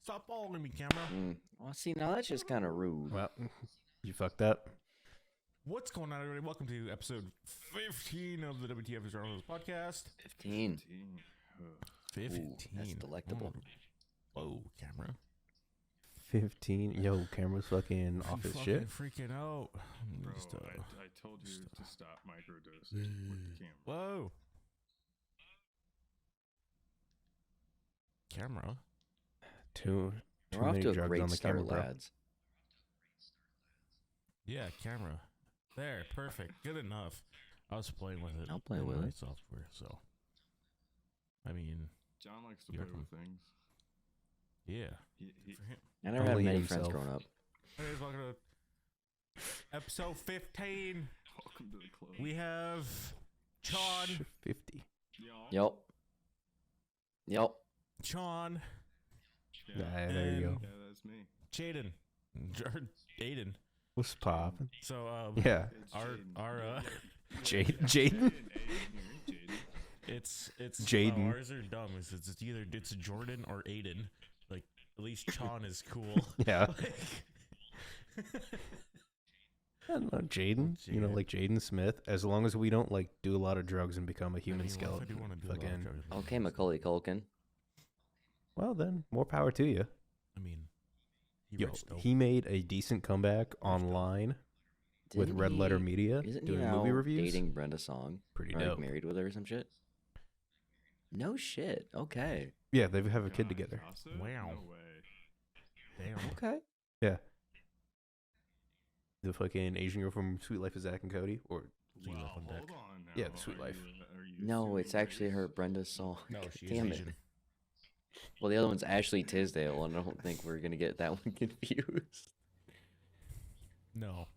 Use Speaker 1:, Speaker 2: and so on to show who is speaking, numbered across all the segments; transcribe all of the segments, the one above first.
Speaker 1: Stop following me, camera.
Speaker 2: Well, see, now that's just kind of rude.
Speaker 3: Well, you fucked up.
Speaker 1: What's going on, everybody? Welcome to episode 15 of the WTF is Wrong podcast.
Speaker 2: 15.
Speaker 1: 15.
Speaker 2: Ooh, that's delectable.
Speaker 1: Whoa, camera.
Speaker 3: 15. Yo, camera's fucking off his shit.
Speaker 1: Freaking out.
Speaker 4: Bro, I told you to stop microdosing with the camera.
Speaker 1: Whoa. Camera.
Speaker 3: Too
Speaker 2: We're off
Speaker 3: many
Speaker 2: to a
Speaker 3: drugs
Speaker 2: great
Speaker 3: on the
Speaker 2: start,
Speaker 3: camera, bro.
Speaker 2: lads.
Speaker 1: Yeah, camera. There, perfect. Good enough. I was playing with it.
Speaker 2: I'll play
Speaker 1: in
Speaker 2: with
Speaker 1: my
Speaker 2: it.
Speaker 1: software, so. I mean,
Speaker 4: John likes to
Speaker 1: You
Speaker 4: play
Speaker 1: reckon?
Speaker 4: with things.
Speaker 1: yeah.
Speaker 4: He
Speaker 1: For him.
Speaker 2: I never had
Speaker 3: Only
Speaker 2: many
Speaker 3: himself.
Speaker 2: friends growing up.
Speaker 1: Anyways, welcome to episode 15.
Speaker 4: welcome to the club.
Speaker 1: We have Sean.
Speaker 3: 50.
Speaker 4: Y'all.
Speaker 2: Yep.
Speaker 1: Sean.
Speaker 4: Yeah.
Speaker 3: There you go.
Speaker 1: And-
Speaker 4: Yeah, that's me.
Speaker 1: Jaden. Aidan.
Speaker 3: What's poppin'?
Speaker 1: So,
Speaker 3: Yeah.
Speaker 4: It's
Speaker 1: our
Speaker 3: Jaden.
Speaker 4: Jaden.
Speaker 1: it's
Speaker 3: Jaden.
Speaker 1: Ours are dumb. It's either Jordan or Aidan. Like, at least Sean is cool.
Speaker 3: Yeah.
Speaker 1: Like,
Speaker 3: I don't know, Jaden. You know,
Speaker 1: Jaden.
Speaker 3: like Jaden Smith. As long as we don't like do a lot of drugs and become a human
Speaker 1: I mean, what if I do
Speaker 3: skeleton.
Speaker 1: wanna do a lot of
Speaker 3: Fucking.
Speaker 1: drugs?
Speaker 2: Okay, Macaulay Culkin.
Speaker 3: Well, then more power to you.
Speaker 1: I mean, he
Speaker 3: Yo,
Speaker 1: rich though.
Speaker 3: he made a decent comeback online with
Speaker 2: Didn't
Speaker 3: Red Letter
Speaker 2: he-
Speaker 3: Media
Speaker 2: Isn't
Speaker 3: doing
Speaker 2: he now
Speaker 3: movie reviews.
Speaker 2: dating Brenda Song?
Speaker 3: Pretty
Speaker 2: Or like
Speaker 3: dope.
Speaker 2: married with her or some shit? No shit. Okay.
Speaker 3: Yeah, they have a kid together.
Speaker 1: Wow.
Speaker 4: No way.
Speaker 1: Damn.
Speaker 2: Okay.
Speaker 3: Yeah. The fucking Asian girl from Sweet Life of Zach and Cody, or
Speaker 1: Sweet Life
Speaker 4: Wow,
Speaker 1: on Deck.
Speaker 4: hold on now.
Speaker 3: Yeah, the Sweet
Speaker 4: Are
Speaker 3: Life.
Speaker 4: are you
Speaker 2: No,
Speaker 4: assuming
Speaker 2: it's actually
Speaker 4: race?
Speaker 2: her Brenda Song.
Speaker 1: No, she is
Speaker 2: Damn it.
Speaker 1: Asian.
Speaker 2: Well, the other one's Ashley Tisdale, and I don't think we're gonna get that one confused.
Speaker 1: No.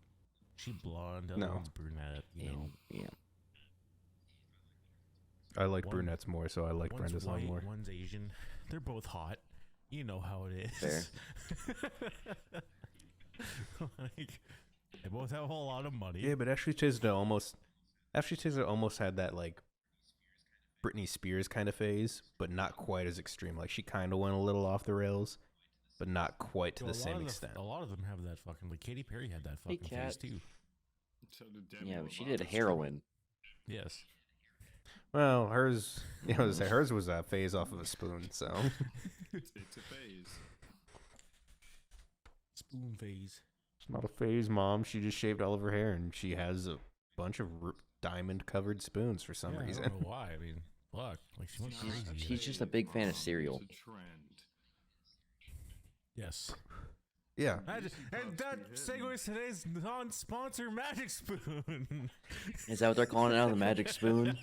Speaker 1: She blonde. The other
Speaker 3: No.
Speaker 1: one's brunette. You know.
Speaker 2: Yeah.
Speaker 3: I like
Speaker 1: One-
Speaker 3: brunettes more, so I like
Speaker 1: One's
Speaker 3: Brenda Song
Speaker 1: white,
Speaker 3: more.
Speaker 1: one's Asian. They're both hot. You know how it is.
Speaker 2: Fair.
Speaker 1: Like, they both have a whole lot of money.
Speaker 3: Yeah, but Ashley Tisdale almost had that like Britney Spears kind of phase, but not quite as extreme. Like she kind of went a little off the rails, but not quite to
Speaker 1: Well,
Speaker 3: the
Speaker 1: a lot
Speaker 3: same
Speaker 1: of
Speaker 3: extent.
Speaker 1: A lot of them have that fucking. Like Katy Perry had that
Speaker 2: Hey,
Speaker 1: fucking
Speaker 2: Kat.
Speaker 1: face too.
Speaker 4: So did Demi
Speaker 2: Yeah, but she did
Speaker 4: Lovato.
Speaker 2: heroin.
Speaker 1: Yes.
Speaker 3: Well, hers, hers was a phase off of a spoon. So
Speaker 4: It's a phase.
Speaker 1: Spoon phase.
Speaker 3: it's not a phase, mom. She just shaved all of her hair, and she has a bunch of diamond-covered spoons for some
Speaker 1: Yeah,
Speaker 3: reason.
Speaker 1: I don't know why. I mean, fuck. Like she went
Speaker 4: It's not
Speaker 1: crazy.
Speaker 4: a
Speaker 2: She's just a
Speaker 4: phase,
Speaker 2: big fan of
Speaker 4: Mom.
Speaker 2: cereal.
Speaker 4: It's a trend.
Speaker 1: Yes.
Speaker 3: Yeah.
Speaker 1: And that segues today's non-sponsor Magic Spoon.
Speaker 2: Is that what they're calling it now? The magic spoon?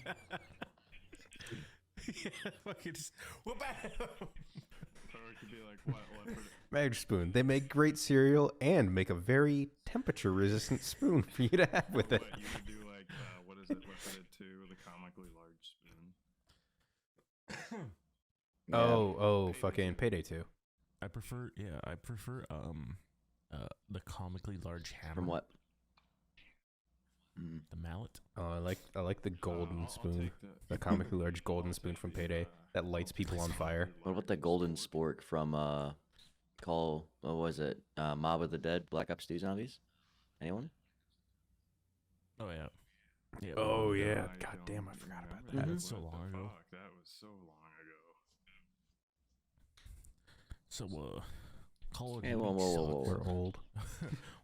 Speaker 1: Yeah, fucking just whoop
Speaker 4: Or it could be like, what for
Speaker 3: Magic Spoon. They make great cereal and make a very temperature-resistant spoon for you to have with it.
Speaker 4: What, you could do like, what is it? What's it to? The comically large spoon.
Speaker 2: Yeah.
Speaker 3: Oh, fucking Payday 2.
Speaker 1: I prefer the comically large hammer.
Speaker 2: From what? Mm.
Speaker 1: The mallet.
Speaker 3: Oh, I like the golden
Speaker 4: I'll
Speaker 3: spoon.
Speaker 4: take that.
Speaker 3: The comically large golden
Speaker 4: I'll
Speaker 3: spoon
Speaker 4: take
Speaker 3: from
Speaker 4: the,
Speaker 3: Payday that lights people on fire.
Speaker 2: What about the golden spork from what was it? Mob of the Dead, Black Ops 2 Zombies? Anyone?
Speaker 1: Oh yeah. Yeah.
Speaker 3: Oh, yeah.
Speaker 4: I
Speaker 3: God
Speaker 4: don't
Speaker 3: damn, I forgot about
Speaker 4: remember
Speaker 3: that.
Speaker 1: That's so
Speaker 4: What
Speaker 1: long
Speaker 4: the
Speaker 1: ago.
Speaker 4: fuck? That was so long ago.
Speaker 1: So Call of
Speaker 2: Hey,
Speaker 1: Duty
Speaker 2: whoa, whoa, whoa,
Speaker 1: sucks.
Speaker 2: whoa.
Speaker 3: We're old.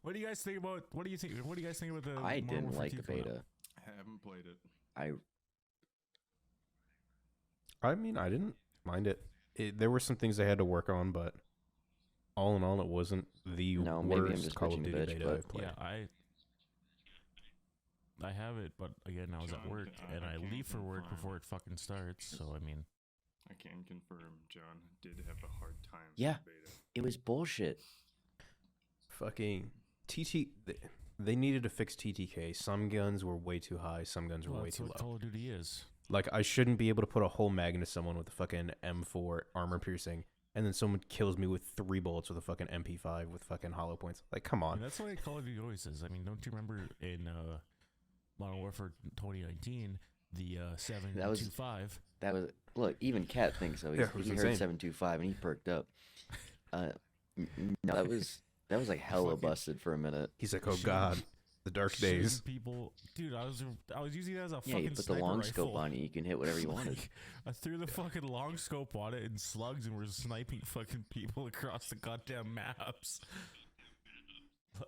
Speaker 1: What do you guys think about? What do you think about the?
Speaker 2: I
Speaker 1: Modern
Speaker 2: didn't
Speaker 1: Warfare
Speaker 2: like
Speaker 1: 2
Speaker 2: the
Speaker 1: coming out?
Speaker 2: beta.
Speaker 4: I haven't played it.
Speaker 3: I mean, I didn't mind it. There were some things I had to work on, but all in all, it wasn't the
Speaker 2: No, maybe I'm
Speaker 3: worst
Speaker 2: just
Speaker 3: Call of
Speaker 2: bitching a
Speaker 3: Duty
Speaker 2: bitch,
Speaker 3: beta
Speaker 2: but-
Speaker 3: I've played.
Speaker 1: Yeah, I have it, but again, I was at
Speaker 4: John,
Speaker 1: work and
Speaker 4: I
Speaker 1: I
Speaker 4: can't
Speaker 1: leave for work
Speaker 4: confirm.
Speaker 1: before it fucking starts. So I mean,
Speaker 4: I can confirm John did have a hard time
Speaker 2: Yeah.
Speaker 4: with beta.
Speaker 2: It was bullshit.
Speaker 3: Fucking they needed to fix TTK. Some guns were way too high. Some guns were
Speaker 1: well,
Speaker 3: way
Speaker 1: that's
Speaker 3: too
Speaker 1: what
Speaker 3: low.
Speaker 1: Call of Duty is.
Speaker 3: Like, I shouldn't be able to put a whole mag into someone with a fucking M4 armor piercing, and then someone kills me with 3 bullets with a fucking MP5 with fucking hollow points. Like, come
Speaker 1: I mean,
Speaker 3: on.
Speaker 1: that's what Call of Duty always is. I mean, don't you remember in Modern Warfare 2019 the 725?
Speaker 2: That was look. Even Kat thinks so.
Speaker 3: Yeah, it was
Speaker 2: He
Speaker 3: insane.
Speaker 2: heard 725 and he perked up. No, that was like hella
Speaker 1: Fucking-
Speaker 2: busted for a minute.
Speaker 3: He's like, oh
Speaker 1: Shooting-
Speaker 3: god, the dark
Speaker 1: shooting
Speaker 3: days.
Speaker 1: people, dude. I was using it as a
Speaker 2: Yeah,
Speaker 1: fucking
Speaker 2: you put the
Speaker 1: sniper
Speaker 2: long
Speaker 1: rifle.
Speaker 2: scope on it, you can hit whatever you wanted.
Speaker 1: Like, I threw the fucking long scope on it and slugs, and we're sniping fucking people across the goddamn maps.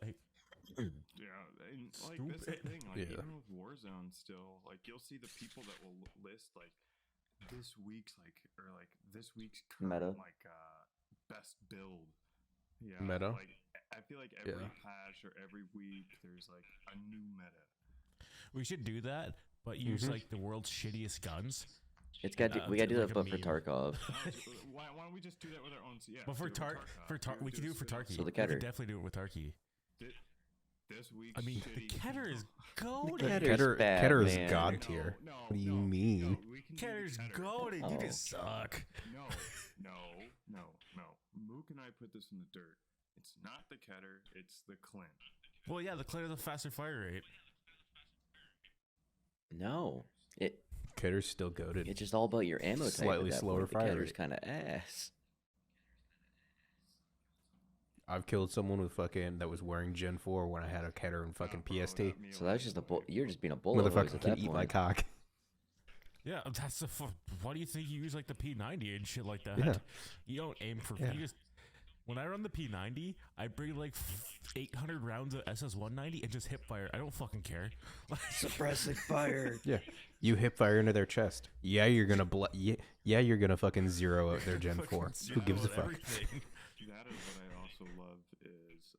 Speaker 1: Like,
Speaker 4: Yeah, and like that's the
Speaker 1: Stupid.
Speaker 4: thing. Like
Speaker 3: Yeah.
Speaker 4: even with Warzone, still, like you'll see the people that will list like this week's this week's current,
Speaker 2: Meta.
Speaker 4: best build. Yeah,
Speaker 3: Meta?
Speaker 4: Like I feel like every
Speaker 3: Yeah.
Speaker 4: patch or every week there's like a new meta.
Speaker 1: we should do that, but use
Speaker 3: Mhm.
Speaker 1: like the world's shittiest guns.
Speaker 2: It's got we got to do
Speaker 1: like
Speaker 2: that,
Speaker 1: a
Speaker 2: but for
Speaker 1: meme.
Speaker 2: Tarkov.
Speaker 4: Why don't we just do that with our own? Yeah,
Speaker 1: But for
Speaker 4: do it with
Speaker 1: Tar, we can do it for
Speaker 4: spin-off.
Speaker 1: Tarky.
Speaker 2: So the
Speaker 1: We
Speaker 2: Keter.
Speaker 1: could definitely do it with Tarky.
Speaker 4: This week,
Speaker 1: I mean, the Keter is goaded.
Speaker 2: Ketter's bad,
Speaker 3: Keter is
Speaker 2: man.
Speaker 3: god tier. What do you mean?
Speaker 1: Ketter's goaded. You
Speaker 2: Oh.
Speaker 1: just suck.
Speaker 4: No. Mook and I put this in the dirt. It's not the Keter, it's the Clint.
Speaker 1: Well, yeah, the Clint has a faster fire rate.
Speaker 2: No,
Speaker 3: Ketter's still goaded.
Speaker 2: it's just all about your ammo type.
Speaker 3: Slightly
Speaker 2: at that
Speaker 3: slower
Speaker 2: point. The
Speaker 3: fire
Speaker 2: Ketter's
Speaker 3: rate.
Speaker 2: kind of ass.
Speaker 3: I've killed someone with fucking that was wearing Gen 4 when I had a Keter and fucking PST.
Speaker 2: So that's just you're just being a bullet hose
Speaker 3: Motherfucker
Speaker 2: at
Speaker 3: can
Speaker 2: that
Speaker 3: eat
Speaker 2: point.
Speaker 3: my cock.
Speaker 1: Yeah, that's the. Why do you think you use like the P90 and shit like that?
Speaker 3: Yeah.
Speaker 1: You don't aim for.
Speaker 3: Yeah.
Speaker 1: You just. When I run the P90, I bring like 800 rounds of SS190 and just hip fire. I don't fucking care.
Speaker 2: Suppressing fire.
Speaker 3: Yeah, you hip fire into their chest. Yeah, you're gonna you're gonna fucking zero out their Gen 4. Who gives a fuck?
Speaker 1: Everything.
Speaker 4: That is what I also love is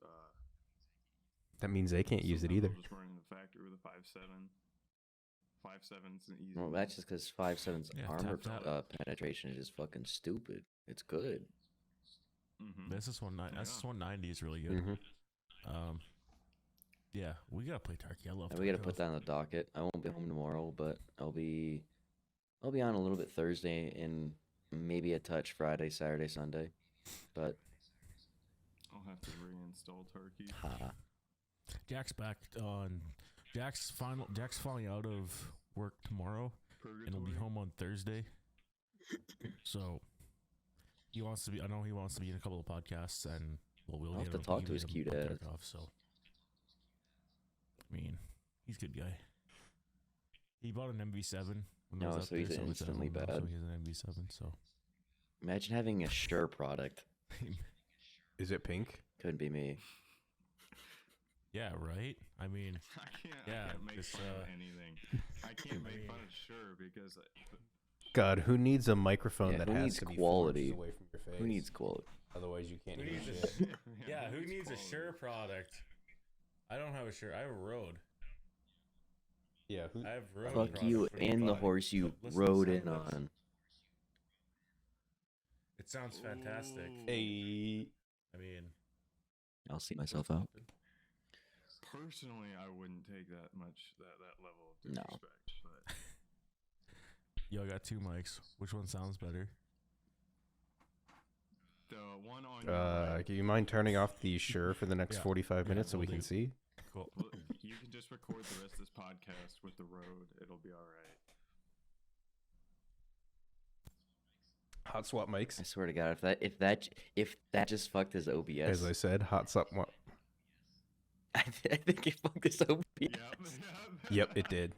Speaker 3: That means they can't use it
Speaker 4: sometimes
Speaker 3: either.
Speaker 4: I'll just run in the factory with a 5.7. 5.7's an easy.
Speaker 2: Well, that's just because 5.7's
Speaker 1: Yeah,
Speaker 2: armor
Speaker 1: tap that.
Speaker 2: penetration is just fucking stupid. It's good.
Speaker 4: Mm-hmm.
Speaker 1: The SS190 is really good.
Speaker 3: Mm-hmm.
Speaker 1: Yeah, we gotta play Tarky. I love.
Speaker 2: And we got to
Speaker 1: Tarkov.
Speaker 2: put that on the docket. I won't be home tomorrow, but I'll be on a little bit Thursday and maybe a touch Friday, Saturday, Sunday. But
Speaker 4: I'll have to reinstall Turkey.
Speaker 2: ha,
Speaker 1: Jack's back on. Jack's falling out of work tomorrow, and he'll be
Speaker 4: Purgatory.
Speaker 1: home on Thursday. So he wants to be. I know he wants to be in a couple of podcasts, and we'll
Speaker 2: I'll have
Speaker 1: get
Speaker 2: to
Speaker 1: him-
Speaker 2: talk
Speaker 1: we
Speaker 2: to his
Speaker 1: get him
Speaker 2: cute
Speaker 1: on
Speaker 2: ass.
Speaker 1: Tarkov, so I mean, he's a good guy. He bought an MV7. When I
Speaker 2: No,
Speaker 1: was up
Speaker 2: so he's
Speaker 1: there, it's
Speaker 2: instantly
Speaker 1: at home now,
Speaker 2: bad.
Speaker 1: So he has an MV7. So
Speaker 2: imagine having a Shure product.
Speaker 3: Is it pink?
Speaker 2: Couldn't be me.
Speaker 1: yeah, right. I mean,
Speaker 4: I
Speaker 1: Yeah,
Speaker 4: can't make
Speaker 1: this,
Speaker 4: fun of anything. I can't make fun of Sure because
Speaker 3: God, who needs a microphone
Speaker 2: Yeah,
Speaker 3: that
Speaker 2: who
Speaker 3: has
Speaker 2: needs
Speaker 3: to be
Speaker 2: quality?
Speaker 3: 4 inches away from your face?
Speaker 2: Who needs quality?
Speaker 3: Otherwise, you can't
Speaker 1: Who
Speaker 3: hear
Speaker 1: needs
Speaker 3: shit.
Speaker 1: yeah, who
Speaker 4: it's
Speaker 1: needs a
Speaker 4: quality.
Speaker 1: Shure product? I don't have a Shure. I have a Rode.
Speaker 3: Yeah, who,
Speaker 1: I have Rode.
Speaker 2: Fuck
Speaker 1: product.
Speaker 2: you
Speaker 1: What do
Speaker 2: and the
Speaker 1: buy?
Speaker 2: horse you
Speaker 1: Listen to
Speaker 2: rode
Speaker 1: some
Speaker 2: in
Speaker 1: of this.
Speaker 2: on.
Speaker 1: It sounds fantastic.
Speaker 4: Ooh.
Speaker 3: hey,
Speaker 1: I mean,
Speaker 2: I'll see myself out.
Speaker 4: Personally, I wouldn't take that level of
Speaker 2: No.
Speaker 4: disrespect. But
Speaker 1: yo, I got 2 mics. Which one sounds better?
Speaker 4: the one on your right,
Speaker 3: do you mind turning off the Shure for the next
Speaker 1: Yeah.
Speaker 3: 45
Speaker 1: Yeah,
Speaker 3: minutes so
Speaker 1: will
Speaker 3: we can
Speaker 1: do.
Speaker 3: see?
Speaker 1: Cool.
Speaker 4: well, you can just record the rest of this podcast with the road. It'll be all right.
Speaker 3: Hot swap
Speaker 2: I
Speaker 3: mics.
Speaker 2: swear to God, if that just fucked his OBS,
Speaker 3: As I said, hot swap.
Speaker 2: I think it fucked his OBS.
Speaker 4: Yep.
Speaker 3: Yep, it did.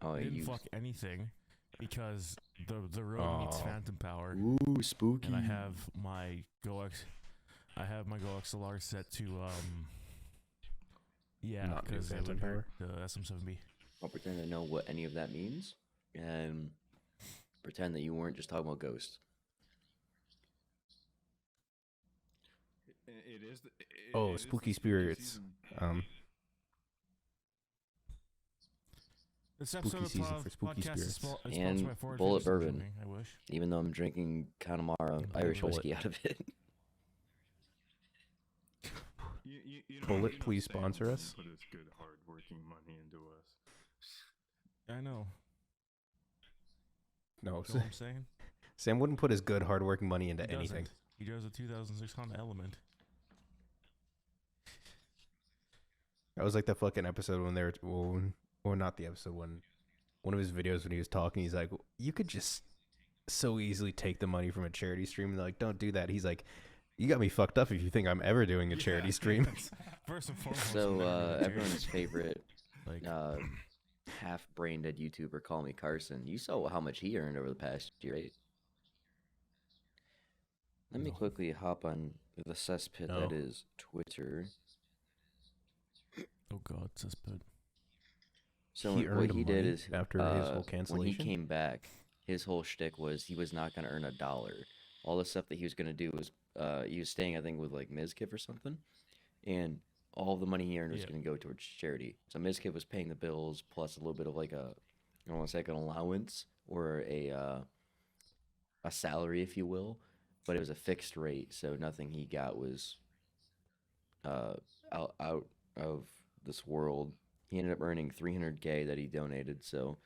Speaker 2: Oh,
Speaker 1: I didn't
Speaker 2: you.
Speaker 1: fuck anything because the Rode needs
Speaker 3: Aw.
Speaker 1: phantom power,
Speaker 2: Ooh, spooky.
Speaker 1: and I have my Go XLR set to yeah,
Speaker 3: Not do
Speaker 1: because it
Speaker 3: phantom
Speaker 1: would hurt
Speaker 3: power?
Speaker 1: the SM7B.
Speaker 2: I'll pretend to know what any of that means, and pretend that you weren't just talking about ghosts.
Speaker 4: It is.
Speaker 3: Oh,
Speaker 4: it is the
Speaker 3: spooky spirits.
Speaker 4: season.
Speaker 1: This
Speaker 3: Spooky
Speaker 1: episode of
Speaker 3: season for spooky
Speaker 1: podcast is
Speaker 3: spirits.
Speaker 1: is
Speaker 2: And
Speaker 1: sponsored by Forward
Speaker 2: Bullet
Speaker 1: Fitness
Speaker 2: Bourbon.
Speaker 1: Engineering, I wish.
Speaker 2: Even though I'm drinking Connemara
Speaker 1: And
Speaker 2: Irish
Speaker 3: Bullet.
Speaker 2: whiskey out of it.
Speaker 4: You know,
Speaker 3: Bullet,
Speaker 4: you know
Speaker 3: please
Speaker 4: Sam
Speaker 3: sponsor
Speaker 4: wouldn't
Speaker 3: us.
Speaker 4: Put his good, hard-working money into us.
Speaker 1: I know.
Speaker 3: No,
Speaker 1: You know what I'm saying?
Speaker 3: Sam wouldn't put his good, hardworking money into
Speaker 1: He
Speaker 3: anything.
Speaker 1: doesn't. He drives a 2006 Honda Element.
Speaker 3: That was like the fucking episode when they were, well, or not the episode when one of his videos when he was talking, he's like, you could just so easily take the money from a charity stream, and they're like, don't do that. He's like, you got me fucked up if you think I'm ever doing a charity stream.
Speaker 1: First and foremost.
Speaker 2: So
Speaker 1: I'm never doing charity.
Speaker 2: everyone's favorite
Speaker 1: Like,
Speaker 2: half-brain dead YouTuber, Call Me Carson. You saw how much he earned over the past year, right? Let me
Speaker 1: No.
Speaker 2: quickly hop on the cesspit
Speaker 3: No.
Speaker 2: that is Twitter.
Speaker 1: oh god, cesspit.
Speaker 2: So
Speaker 3: He
Speaker 2: what
Speaker 3: earned
Speaker 2: he did
Speaker 3: money
Speaker 2: is
Speaker 3: after his whole
Speaker 2: when he
Speaker 3: cancellation?
Speaker 2: came back, his whole shtick was he was not going to earn $1. All the stuff that he was going to do was he was staying, I think, with like Mizkif or something, and all the money he earned was
Speaker 1: Yeah.
Speaker 2: going to go towards charity. So Mizkif was paying the bills plus a little bit of like a, I don't want to say like an allowance or a salary, if you will, but it was a fixed rate, so nothing he got was out of this world. He ended up earning $300K that he donated. So,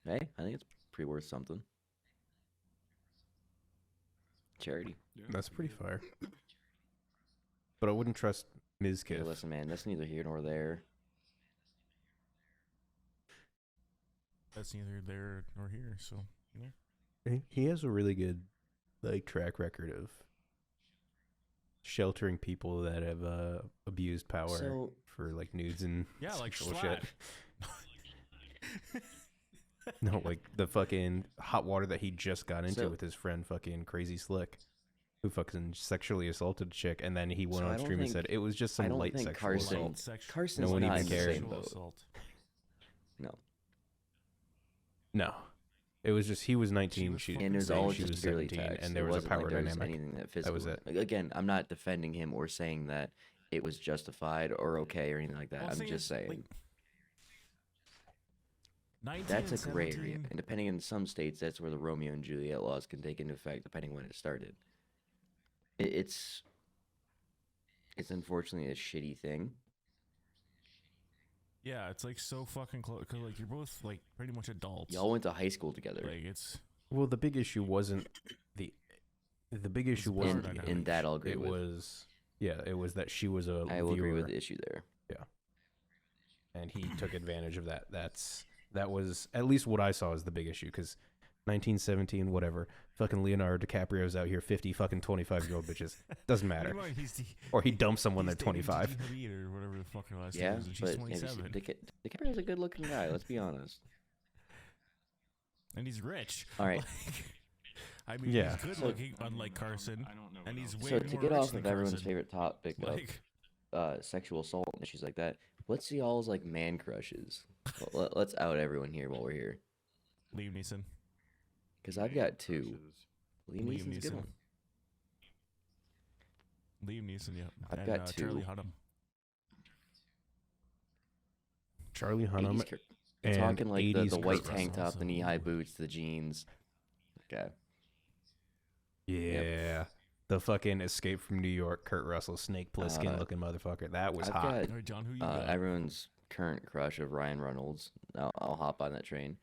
Speaker 2: hey, I think it's pretty worth something. Charity.
Speaker 4: Yeah,
Speaker 3: That's pretty fire. But I wouldn't trust Ms.
Speaker 2: Hey,
Speaker 3: Kiff.
Speaker 2: listen, man, that's neither here nor there.
Speaker 1: That's neither there nor here. So you know.
Speaker 3: He has a really good like track record of sheltering people that have abused power
Speaker 2: So,
Speaker 3: for like nudes and
Speaker 1: Yeah, like
Speaker 3: sexual
Speaker 1: Schlatt.
Speaker 3: shit. No, like the fucking hot water that he just got into
Speaker 2: So-
Speaker 3: with his friend fucking Crazy Slick, who fucking sexually assaulted a chick, and then he went
Speaker 2: So I
Speaker 3: on
Speaker 2: don't
Speaker 3: stream and
Speaker 2: think-
Speaker 3: said it was just
Speaker 2: I
Speaker 3: some
Speaker 2: don't
Speaker 3: light
Speaker 2: think
Speaker 3: sexual
Speaker 2: Carson-
Speaker 3: assault.
Speaker 1: Sexual-
Speaker 2: Carson's
Speaker 3: No one
Speaker 2: not
Speaker 3: even
Speaker 2: in the
Speaker 3: cared.
Speaker 2: same
Speaker 1: sexual
Speaker 2: boat.
Speaker 1: assault.
Speaker 2: No.
Speaker 3: No, it was just he was
Speaker 1: She
Speaker 3: 19,
Speaker 1: was
Speaker 3: she,
Speaker 1: fucking
Speaker 2: And it was
Speaker 1: saying
Speaker 2: all
Speaker 3: she
Speaker 2: just
Speaker 3: was
Speaker 2: barely
Speaker 3: 17,
Speaker 2: text.
Speaker 3: and
Speaker 2: It
Speaker 3: there was a
Speaker 2: wasn't
Speaker 3: power
Speaker 2: like there was
Speaker 3: dynamic.
Speaker 2: anything that physical.
Speaker 3: was it.
Speaker 2: Like, again, I'm not defending him or saying that it was justified or okay or anything like that.
Speaker 1: Well,
Speaker 2: I'm
Speaker 1: see,
Speaker 2: just saying.
Speaker 1: like, 19
Speaker 2: That's
Speaker 1: and
Speaker 2: a gray area.
Speaker 1: 17
Speaker 2: And depending in some states, that's where the Romeo and Juliet laws can take into effect, depending when it started. It's unfortunately a shitty thing.
Speaker 1: Yeah, it's like so fucking close. Cause like you're both like pretty much adults.
Speaker 2: Y'all went to high school together.
Speaker 1: Like it's
Speaker 3: Well, the big issue wasn't the big issue
Speaker 1: power
Speaker 3: wasn't
Speaker 1: dynamic.
Speaker 2: In that, I'll agree
Speaker 3: it
Speaker 2: with.
Speaker 3: was it was that she was a
Speaker 2: I will agree
Speaker 3: viewer
Speaker 2: with the issue there.
Speaker 3: and he took advantage of that. That was at least what I saw as the big issue, because 1917, whatever, fucking Leonardo DiCaprio's out here 50 fucking 25-year-old bitches. Doesn't matter.
Speaker 1: Never mind, he's the,
Speaker 3: Or he dumps someone
Speaker 1: he's
Speaker 3: they're
Speaker 1: dating
Speaker 3: 25.
Speaker 1: Gigi Hadid or whatever the fuck her last
Speaker 2: Yeah,
Speaker 1: name is, and she's
Speaker 2: but
Speaker 1: 27,
Speaker 2: DiCaprio's a good-looking guy. Let's be honest.
Speaker 1: and he's rich.
Speaker 2: All right.
Speaker 1: I mean,
Speaker 3: Yeah.
Speaker 1: he's good
Speaker 2: So-
Speaker 1: looking, unlike Carson,
Speaker 4: I don't know.
Speaker 1: and
Speaker 4: what
Speaker 1: he's
Speaker 4: else.
Speaker 1: way
Speaker 2: So
Speaker 1: more
Speaker 2: to get
Speaker 1: rich
Speaker 2: off
Speaker 1: than
Speaker 2: of everyone's
Speaker 1: Carson.
Speaker 2: favorite topic
Speaker 1: Like,
Speaker 2: of sexual assault and issues like that, what's y'all's like man crushes? Let's out everyone here while we're here,
Speaker 1: Liam Neeson.
Speaker 2: because I've got two.
Speaker 4: Crushes.
Speaker 2: Liam
Speaker 1: Liam
Speaker 2: Neeson's a good
Speaker 1: Neeson.
Speaker 2: one.
Speaker 1: Liam Neeson, yeah.
Speaker 2: I've
Speaker 1: and,
Speaker 2: got
Speaker 1: Charlie
Speaker 2: two.
Speaker 1: Hunnam.
Speaker 3: Charlie
Speaker 2: 80s
Speaker 3: Hunnam
Speaker 2: Kurt-
Speaker 3: and
Speaker 2: talking like the
Speaker 3: 80s
Speaker 2: white
Speaker 3: Kurt
Speaker 2: tank
Speaker 1: Russell
Speaker 2: top, the knee-high
Speaker 1: also.
Speaker 2: boots, the jeans. Okay.
Speaker 3: Yeah. The fucking Escape from New York, Kurt Russell, Snake Plissken looking motherfucker. That was
Speaker 2: I've
Speaker 3: hot.
Speaker 2: got
Speaker 1: All right, John, who you got?
Speaker 2: everyone's current crush of Ryan Reynolds. I'll hop on that train.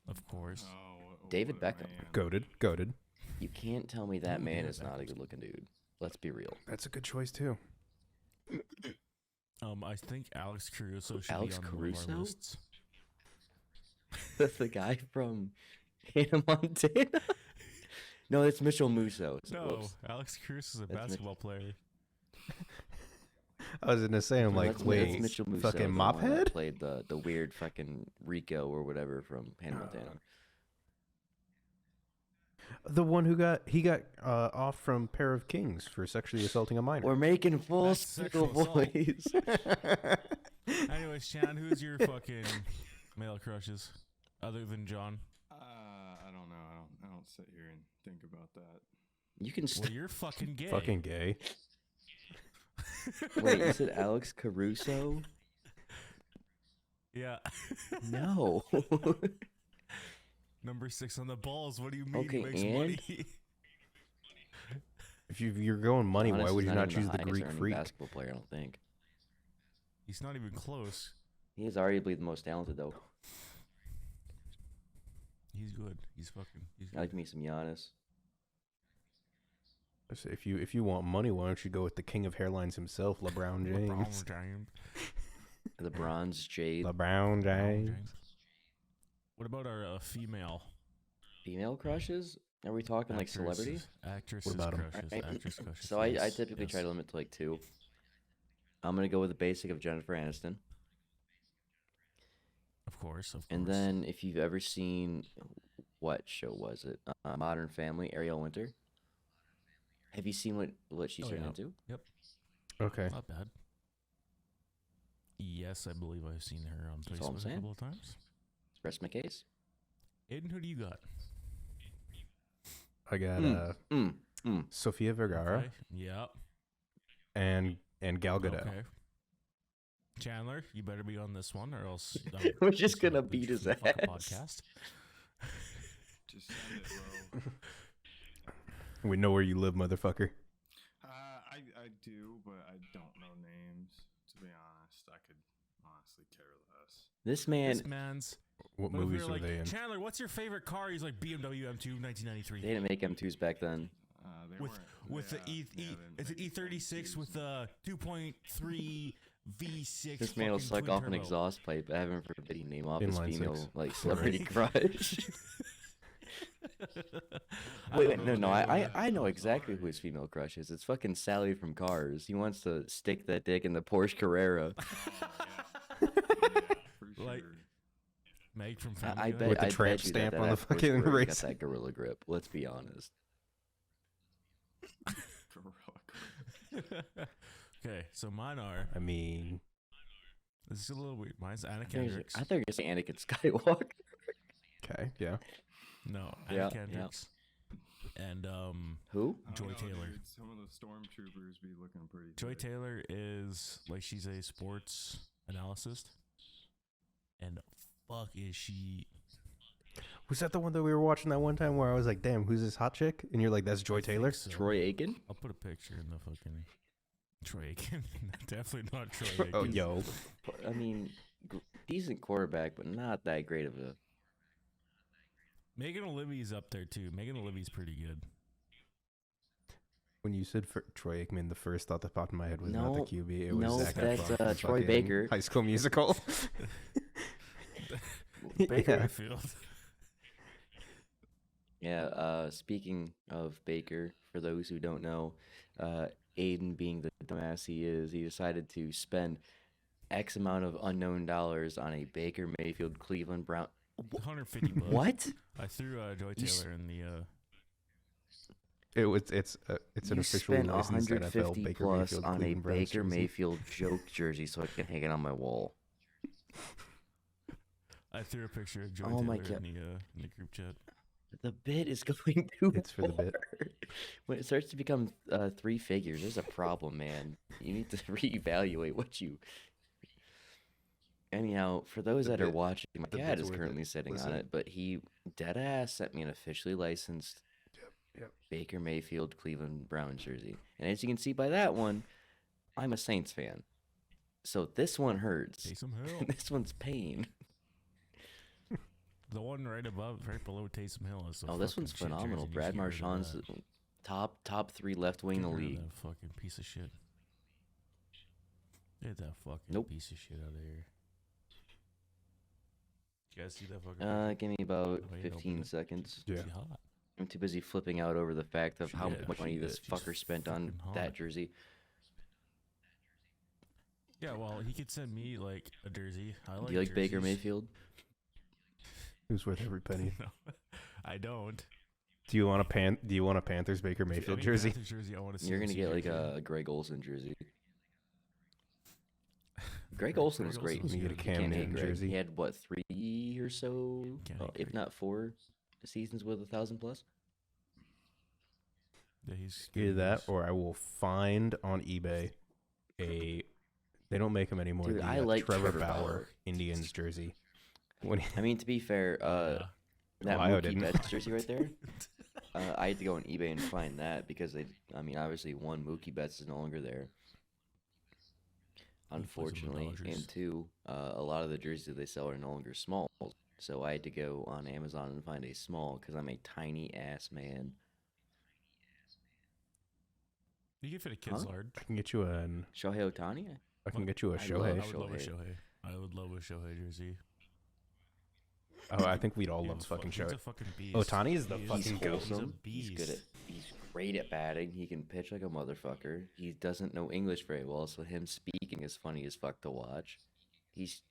Speaker 1: Of course.
Speaker 2: David
Speaker 4: what a
Speaker 2: Beckham.
Speaker 4: man.
Speaker 3: Goated.
Speaker 2: You can't tell me that
Speaker 1: Ooh,
Speaker 2: man
Speaker 1: yeah,
Speaker 2: is not a
Speaker 1: Beckham's-
Speaker 2: good-looking dude. Let's be real.
Speaker 3: That's a good choice too.
Speaker 1: I think Alex Caruso should
Speaker 2: Alex
Speaker 1: be on one of
Speaker 2: Caruso?
Speaker 1: our lists.
Speaker 2: the guy from Hannah Montana? No, it's Mitchell Musso.
Speaker 1: No,
Speaker 2: Whoops.
Speaker 1: Alex Caruso is a
Speaker 2: That's
Speaker 1: basketball player.
Speaker 3: I was gonna say, I'm
Speaker 2: No,
Speaker 3: like,
Speaker 2: that's
Speaker 3: wait,
Speaker 2: Mitchell Musso,
Speaker 3: fucking
Speaker 2: the one that
Speaker 3: mophead?
Speaker 2: played the weird fucking Rico or whatever from Hannah Montana.
Speaker 3: The one who got off from Pair of Kings for sexually assaulting a minor.
Speaker 2: We're making full
Speaker 1: That's
Speaker 2: circle
Speaker 1: sexual assault.
Speaker 2: boys.
Speaker 1: Anyways, Shan, who's your fucking male crushes other than John?
Speaker 4: I don't know. I don't sit here and think about that.
Speaker 2: You can
Speaker 1: Well,
Speaker 2: st-
Speaker 1: you're fucking gay.
Speaker 3: Fucking gay.
Speaker 2: wait. You said Alex Caruso?
Speaker 1: Yeah.
Speaker 2: No.
Speaker 1: Number 6 on the balls. What do you mean
Speaker 2: Okay,
Speaker 1: he makes
Speaker 2: and?
Speaker 1: money?
Speaker 3: If you're going money,
Speaker 2: Giannis
Speaker 3: why
Speaker 2: is
Speaker 3: would you not
Speaker 2: even
Speaker 3: choose the
Speaker 2: highest
Speaker 3: Greek
Speaker 2: earning
Speaker 3: freak?
Speaker 2: basketball player? I don't think
Speaker 1: He's not even close.
Speaker 2: he is arguably the most talented though.
Speaker 1: He's good. He's
Speaker 2: I
Speaker 1: good.
Speaker 2: like me some Giannis.
Speaker 3: So if you want money, why don't you go with the king of hairlines himself, LeBron James?
Speaker 1: LeBron James.
Speaker 2: The bronze jade.
Speaker 3: LeBron
Speaker 1: LeBron
Speaker 3: James.
Speaker 1: James. What about our female
Speaker 2: Female crushes? Are we talking like celebrity?
Speaker 1: Actresses
Speaker 3: about 'em?
Speaker 1: crushes?
Speaker 2: Right.
Speaker 1: Actress crushes.
Speaker 2: So I
Speaker 1: yes,
Speaker 2: typically try
Speaker 1: yes.
Speaker 2: to limit to like 2. I'm gonna go with the basic of Jennifer Aniston.
Speaker 1: Of course.
Speaker 2: And then if you've ever seen, what show was it? Modern Family, Ariel Winter. Have you seen what she's turned into?
Speaker 1: Yep.
Speaker 3: Okay.
Speaker 1: Not bad. Yes, I believe I've seen her on
Speaker 2: That's all I'm
Speaker 1: Facebook a
Speaker 2: saying.
Speaker 1: couple of times.
Speaker 2: Rest my case.
Speaker 1: Aiden, who do you got?
Speaker 3: I got Sofia Vergara
Speaker 1: Okay. Yep.
Speaker 3: and Gal Gadot.
Speaker 1: Okay. Chandler, you better be on this one, or else
Speaker 2: We're just gonna beat his
Speaker 1: the fucking
Speaker 2: ass.
Speaker 1: podcast.
Speaker 4: Just send it, bro.
Speaker 3: We know where you live, motherfucker.
Speaker 4: I do, but I don't know names. To be honest, I could honestly care less.
Speaker 2: This man,
Speaker 1: This man's.
Speaker 3: What
Speaker 1: What if we
Speaker 3: movies
Speaker 1: were
Speaker 3: were
Speaker 1: like,
Speaker 3: they in?
Speaker 1: Chandler, what's your favorite car? He's like BMW M2 1993.
Speaker 2: they didn't make M2s back then.
Speaker 4: They
Speaker 1: with
Speaker 4: weren't-
Speaker 1: with
Speaker 4: yeah,
Speaker 1: the E,
Speaker 4: yeah,
Speaker 1: is it
Speaker 4: they-
Speaker 1: E36 with the 2.3 V6?
Speaker 2: This man will
Speaker 1: fucking
Speaker 2: suck
Speaker 1: twin
Speaker 2: off an
Speaker 1: turbo?
Speaker 2: exhaust pipe. I haven't forbidden name off his
Speaker 3: Inline
Speaker 2: female
Speaker 3: six.
Speaker 2: like celebrity crush.
Speaker 1: I
Speaker 2: Wait,
Speaker 1: don't
Speaker 2: no,
Speaker 1: know
Speaker 2: no,
Speaker 1: the name of
Speaker 2: I know exactly who his female crush is. It's fucking Sally from Cars. He wants to stick that dick in the Porsche Carrera.
Speaker 4: Oh, yeah, for
Speaker 1: Like,
Speaker 4: sure.
Speaker 1: Meg from
Speaker 2: I
Speaker 1: Family Guy?
Speaker 2: bet
Speaker 3: With the
Speaker 2: I
Speaker 3: tramp
Speaker 2: bet you
Speaker 3: stamp
Speaker 2: that
Speaker 3: on the
Speaker 2: ass Porsche
Speaker 3: fucking
Speaker 2: Carrera
Speaker 3: race.
Speaker 2: got that gorilla grip. Let's be honest.
Speaker 1: Okay, so mine are.
Speaker 3: I mean,
Speaker 1: This is a little weird. Mine's Anna
Speaker 2: I thought you
Speaker 1: Kendricks.
Speaker 2: were gonna say Anakin Skywalker.
Speaker 3: okay, yeah.
Speaker 1: No, Anna
Speaker 2: Yeah, yeah.
Speaker 1: Kendricks. And
Speaker 2: Who?
Speaker 4: I don't
Speaker 1: Joy
Speaker 4: know,
Speaker 1: Taylor.
Speaker 4: dude, some of the stormtroopers be looking pretty.
Speaker 1: Joy
Speaker 4: thick.
Speaker 1: Taylor is like, she's a sports analyst, and fuck is she.
Speaker 3: Was that the one that we were watching that one time where I was like, damn, who's this hot chick? And you're like, that's Joy
Speaker 1: I think
Speaker 3: Taylor?
Speaker 1: so.
Speaker 2: Troy Aiken?
Speaker 1: I'll put a picture in the fucking Troy Aiken. Definitely not Troy Aiken.
Speaker 3: Oh, yo.
Speaker 2: I mean, decent quarterback, but not that great of a.
Speaker 1: Megan Olivia's up there too. Megan Olivia's pretty good.
Speaker 3: When you said for Troy Aikman, the first thought that popped in my head was not the
Speaker 2: No,
Speaker 3: QB. It was
Speaker 2: no,
Speaker 3: Zac
Speaker 2: that's,
Speaker 3: Efron from
Speaker 2: Troy
Speaker 3: fucking
Speaker 2: Baker.
Speaker 3: High School Musical.
Speaker 1: Baker
Speaker 3: Yeah.
Speaker 1: Mayfield.
Speaker 2: Yeah, speaking of Baker, for those who don't know, Aidan being the dumbass he is, he decided to spend X amount of unknown dollars on a Baker Mayfield Cleveland Brown.
Speaker 1: 150 bucks.
Speaker 2: What?
Speaker 1: I threw Joy
Speaker 2: You s-
Speaker 1: Taylor in the.
Speaker 3: It's an
Speaker 2: You
Speaker 3: officially
Speaker 2: spent
Speaker 3: licensed NFL
Speaker 2: 150
Speaker 3: Baker
Speaker 2: plus
Speaker 3: Mayfield
Speaker 2: on a
Speaker 3: Cleveland Browns
Speaker 2: Baker
Speaker 3: jersey.
Speaker 2: Mayfield joke jersey so I can hang it on my wall.
Speaker 1: I threw a picture of Joy
Speaker 2: Oh my
Speaker 1: Taylor
Speaker 2: God.
Speaker 1: in the group chat.
Speaker 2: The bit is going too
Speaker 3: It's for the bit.
Speaker 2: far. When it starts to become 3 figures, there's a problem, man. You need to reevaluate what you. Anyhow, for those
Speaker 3: The
Speaker 2: that are
Speaker 3: bit-
Speaker 2: watching, my
Speaker 3: the
Speaker 2: dad
Speaker 3: bit's
Speaker 2: is
Speaker 3: worth
Speaker 2: currently
Speaker 3: it.
Speaker 2: sitting
Speaker 3: Listen.
Speaker 2: on it, but he dead ass sent me an officially licensed
Speaker 3: Yep.
Speaker 2: Baker Mayfield Cleveland Browns jersey. And as you can see by that one, I'm a Saints fan. So this one hurts.
Speaker 1: Taysom Hill.
Speaker 2: This one's pain.
Speaker 1: The one right below Taysom Hill is. A
Speaker 2: Oh, this one's
Speaker 1: fucking shit
Speaker 2: phenomenal.
Speaker 1: jersey. You
Speaker 2: Brad
Speaker 1: should get rid of
Speaker 2: Marchand's
Speaker 1: that.
Speaker 2: top 3 left wing in the
Speaker 1: Get rid of
Speaker 2: league.
Speaker 1: That fucking piece of shit. Get that fucking
Speaker 2: Nope.
Speaker 1: piece of shit out of here. You guys see that fucking?
Speaker 2: Give me about
Speaker 1: Oh, you opened
Speaker 2: 15
Speaker 1: it?
Speaker 2: seconds.
Speaker 3: Yeah.
Speaker 1: She hot.
Speaker 2: I'm too busy flipping out over the fact of how
Speaker 1: Yeah,
Speaker 2: much money
Speaker 1: she
Speaker 2: this
Speaker 1: is. She's
Speaker 2: fucker spent on
Speaker 1: fucking
Speaker 2: that
Speaker 1: hot.
Speaker 2: jersey.
Speaker 1: Yeah, well, he could send me like a jersey. I like
Speaker 2: Do you like Baker
Speaker 1: jerseys.
Speaker 2: Mayfield?
Speaker 3: It was worth every penny.
Speaker 1: No, I don't.
Speaker 3: Do you want a Panthers Baker Mayfield
Speaker 1: Any
Speaker 3: jersey?
Speaker 1: Panthers jersey I want to see.
Speaker 2: You're
Speaker 1: on
Speaker 2: gonna get like
Speaker 1: CJ.
Speaker 2: a Greg Olson jersey. Greg Olson was great.
Speaker 1: Olsen's
Speaker 3: You get a
Speaker 1: good.
Speaker 3: Cam
Speaker 2: Can't hate
Speaker 3: Newton
Speaker 2: Greg.
Speaker 3: jersey.
Speaker 2: He had what 3 or so,
Speaker 1: Can't hate
Speaker 2: if
Speaker 1: Greg.
Speaker 2: not 4 seasons with 1,000 plus.
Speaker 1: Yeah, he's
Speaker 3: Either
Speaker 1: good.
Speaker 3: that, or I will find on eBay a. They don't make them anymore.
Speaker 2: Dude,
Speaker 3: the,
Speaker 2: I like
Speaker 3: Trevor
Speaker 2: Trevor
Speaker 3: Bauer
Speaker 2: Bauer.
Speaker 3: Indians jersey. When
Speaker 2: I mean, to be fair,
Speaker 1: Yeah.
Speaker 2: that
Speaker 3: Ohio
Speaker 2: Mookie
Speaker 3: didn't.
Speaker 2: Betts jersey right there. I had to go on eBay and find that because obviously one, Mookie Betts is no longer there.
Speaker 1: plays with the
Speaker 2: Unfortunately,
Speaker 1: Dodgers.
Speaker 2: and 2, a lot of the jerseys they sell are no longer small. So I had to go on Amazon and find a small because I'm a tiny ass man.
Speaker 1: You can fit a kid's
Speaker 2: Huh?
Speaker 1: large.
Speaker 3: I can get you an.
Speaker 2: Shohei Ohtani?
Speaker 3: I can get you a
Speaker 2: I
Speaker 3: Shohei.
Speaker 2: love
Speaker 1: I would love a
Speaker 2: Shohei.
Speaker 1: Shohei. I would love a Shohei jersey.
Speaker 3: Oh, I think we'd all
Speaker 1: Dude's
Speaker 3: love the fucking
Speaker 1: he's
Speaker 3: show.
Speaker 1: a fucking beast.
Speaker 3: Otani is the
Speaker 1: He
Speaker 3: fucking
Speaker 2: He's
Speaker 3: goat.
Speaker 2: wholesome.
Speaker 1: He's a beast.
Speaker 2: He's great at batting. He can pitch like a motherfucker. He doesn't know English very well, so him speaking is funny as fuck to watch. He's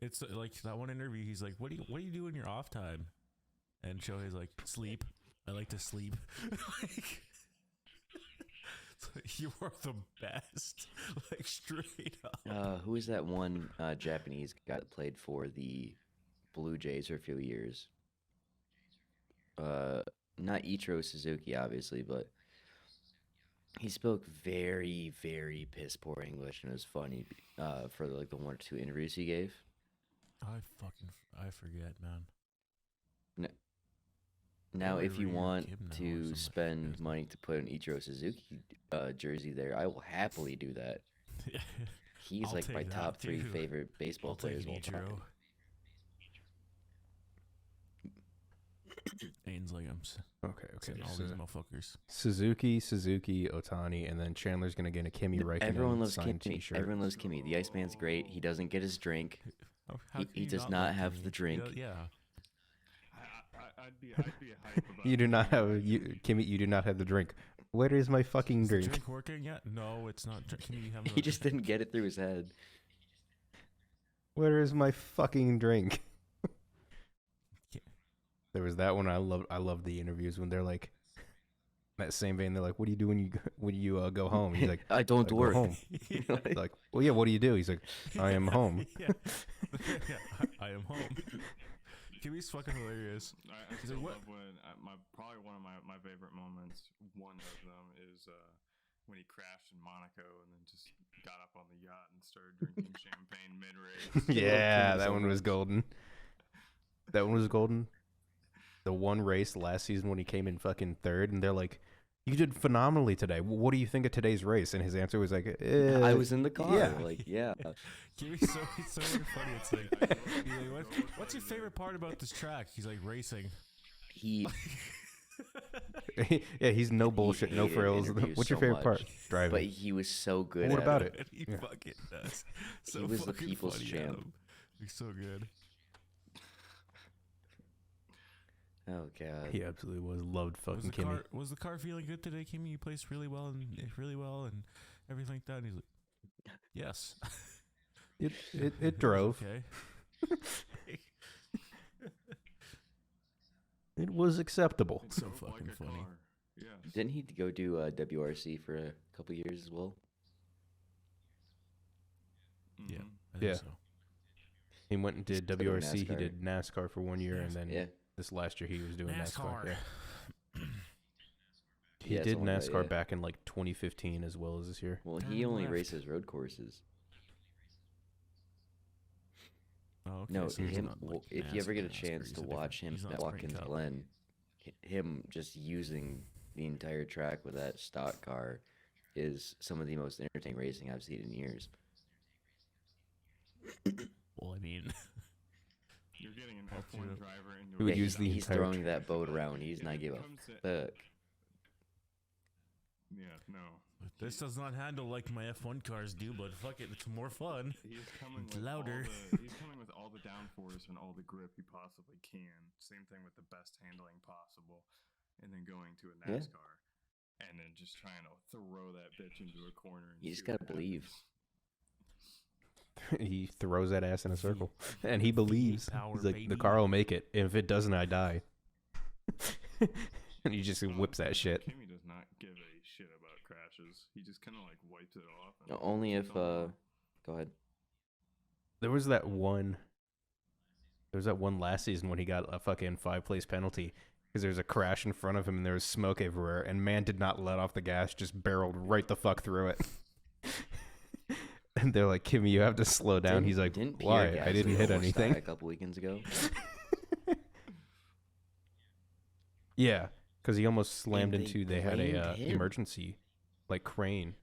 Speaker 1: It's like that one interview. He's like, "What do you do in your off time?" And Shohei's like, "Sleep. I like to sleep." Like, it's like, you are the best. Like straight up.
Speaker 2: who is that one Japanese guy that played for the Blue Jays for a few years? Not Ichiro Suzuki, obviously, but he spoke very, very piss poor English, and it was funny for like the 1 or 2 interviews he gave.
Speaker 1: I forget, man.
Speaker 2: Now,
Speaker 1: Or
Speaker 2: if you
Speaker 1: Ryu
Speaker 2: want
Speaker 1: Kim now or
Speaker 2: to
Speaker 1: something.
Speaker 2: spend money to put an Ichiro Suzuki jersey there, I will happily do that. He's
Speaker 1: I'll
Speaker 2: like my
Speaker 1: take that,
Speaker 2: top 3
Speaker 1: too.
Speaker 2: favorite baseball
Speaker 1: I'll take
Speaker 2: players
Speaker 1: an
Speaker 2: of all time.
Speaker 1: Ichiro. Aiden's like,
Speaker 3: Okay.
Speaker 1: saying all
Speaker 3: So
Speaker 1: these motherfuckers.
Speaker 3: Suzuki, Otani, and then Chandler's gonna get a Kimi Räikkönen
Speaker 2: Everyone loves
Speaker 3: signed
Speaker 2: Kimmy.
Speaker 3: T-shirt.
Speaker 2: Everyone loves Kimmy. The Iceman's great. He doesn't get his drink.
Speaker 1: How
Speaker 2: He
Speaker 1: can you
Speaker 2: does not
Speaker 1: like
Speaker 2: have
Speaker 1: him?
Speaker 2: the drink.
Speaker 1: Yeah.
Speaker 4: I'd be hype about
Speaker 3: You do not have Kimmy. You do not have the drink. Where is my fucking
Speaker 1: Is the
Speaker 3: drink?
Speaker 1: drink working yet? No, it's not. Can you have
Speaker 2: He just didn't get it through his head.
Speaker 3: Where is my fucking drink?
Speaker 1: Yeah.
Speaker 3: There was that one. I love the interviews when they're like, in that same vein. They're like, "What do you do when you go home?" He's like,
Speaker 2: I don't
Speaker 3: "I go
Speaker 2: work.
Speaker 3: home." They're like, well, yeah. What do you do? He's like, "I am home."
Speaker 1: yeah. Yeah, I am home. Kimmy's fucking hilarious.
Speaker 4: I
Speaker 1: He's
Speaker 4: still
Speaker 1: like, "What?"
Speaker 4: love when probably one of my favorite moments. One of them is when he crashed in Monaco and then just got up on the yacht and started drinking champagne mid race.
Speaker 3: Yeah,
Speaker 2: Kimmy
Speaker 3: that
Speaker 2: so
Speaker 3: one was
Speaker 2: much.
Speaker 3: golden. That one was golden. The one race last season when he came in fucking third, and they're like, "You did phenomenally today. What do you think of today's race?" And his answer was like,
Speaker 2: I was in the car.
Speaker 3: yeah.
Speaker 2: Like, yeah.
Speaker 1: Kimmy's so funny. It's like, he's like, what's your favorite part about this track? He's like, racing.
Speaker 2: He
Speaker 3: Yeah, he's no bullshit, no
Speaker 2: hated
Speaker 3: frills.
Speaker 2: interviews
Speaker 3: What's your
Speaker 2: so
Speaker 3: favorite part?
Speaker 2: much.
Speaker 3: Driving.
Speaker 2: but he was so good
Speaker 3: What
Speaker 2: at
Speaker 3: about
Speaker 2: it.
Speaker 3: it?
Speaker 1: He
Speaker 3: Yeah.
Speaker 1: fucking does. So
Speaker 2: He was the
Speaker 1: fucking
Speaker 2: people's
Speaker 1: funny,
Speaker 2: champ.
Speaker 1: Adam. He's so good.
Speaker 2: Oh god.
Speaker 3: He absolutely was. Loved fucking Kimmy.
Speaker 1: Was the car feeling good today, Kimmy? You placed really well and everything like that. And he's like, yes.
Speaker 3: It drove.
Speaker 1: Okay.
Speaker 3: It was acceptable.
Speaker 4: It
Speaker 1: So
Speaker 4: drove
Speaker 1: fucking
Speaker 4: a
Speaker 1: funny.
Speaker 4: car. Yes.
Speaker 2: Didn't he go do WRC for a couple years as well?
Speaker 1: Yeah.
Speaker 4: Mhm.
Speaker 1: I think
Speaker 3: Yeah.
Speaker 1: so.
Speaker 3: He went and did
Speaker 2: Still doing
Speaker 3: WRC. He
Speaker 2: NASCAR.
Speaker 3: did NASCAR for 1 year, and then
Speaker 2: Yeah.
Speaker 3: this last year he was doing NASCAR.
Speaker 1: NASCAR.
Speaker 3: Yeah. He
Speaker 2: Yeah,
Speaker 3: did
Speaker 2: something like that,
Speaker 3: NASCAR
Speaker 2: yeah.
Speaker 3: back in like 2015 as well as this year.
Speaker 2: Well,
Speaker 1: Turn
Speaker 2: he only
Speaker 1: left.
Speaker 2: races road courses.
Speaker 1: Oh, okay.
Speaker 2: No,
Speaker 1: so he's
Speaker 2: him.
Speaker 1: not, like,
Speaker 2: If you ever get a
Speaker 1: NASCAR,
Speaker 2: chance
Speaker 1: he's
Speaker 2: to
Speaker 1: a
Speaker 2: watch
Speaker 1: different-
Speaker 2: him
Speaker 1: he's not
Speaker 2: at
Speaker 1: Sprint
Speaker 2: Watkins
Speaker 1: Cup.
Speaker 2: Glen, him just using the entire track with that stock car is some of the most entertaining racing I've seen in years.
Speaker 1: Well, I mean,
Speaker 4: You're getting an
Speaker 1: I'll
Speaker 4: F1
Speaker 1: do it.
Speaker 4: driver into
Speaker 3: Who would
Speaker 4: a
Speaker 3: use the
Speaker 2: he's
Speaker 3: entire
Speaker 2: throwing that boat around. He's
Speaker 4: If
Speaker 2: not
Speaker 4: it
Speaker 2: giving
Speaker 4: comes to-
Speaker 2: a fuck.
Speaker 4: Yeah, no.
Speaker 1: this does not handle like my F1 cars do, but fuck it, it's more fun.
Speaker 4: He's coming
Speaker 1: It's
Speaker 4: with
Speaker 1: louder.
Speaker 4: he's coming with all the downforce and all the grip he possibly can. Same thing with the best handling possible, and then going to a
Speaker 2: Yeah.
Speaker 4: NASCAR, and then just trying to throw that bitch into a corner. And
Speaker 2: You just
Speaker 4: see what
Speaker 2: gotta believe.
Speaker 4: happens.
Speaker 3: He throws that ass in a circle, and he believes.
Speaker 1: power,
Speaker 3: He's like, the
Speaker 1: baby.
Speaker 3: car will make it. And if it doesn't, I die. And he just whips that shit.
Speaker 4: Kimmy does not give a shit about crashes. He just kind of like wipes it off. And
Speaker 2: Only if
Speaker 4: keeps on
Speaker 2: go ahead.
Speaker 3: There was that one. There was that one last season when he got a fucking 5-place penalty because there was a crash in front of him and there was smoke everywhere, and man did not let off the gas, just barreled right the fuck through it. And they're like, Kimmy, you have to slow down. He's like,
Speaker 2: Didn't Pierre
Speaker 3: why? I
Speaker 2: Gasly
Speaker 3: didn't hit
Speaker 2: almost die
Speaker 3: anything.
Speaker 2: a couple weekends ago.
Speaker 3: Yeah, because he almost slammed
Speaker 2: they
Speaker 3: into. They had a
Speaker 2: blamed him.
Speaker 3: emergency, like crane.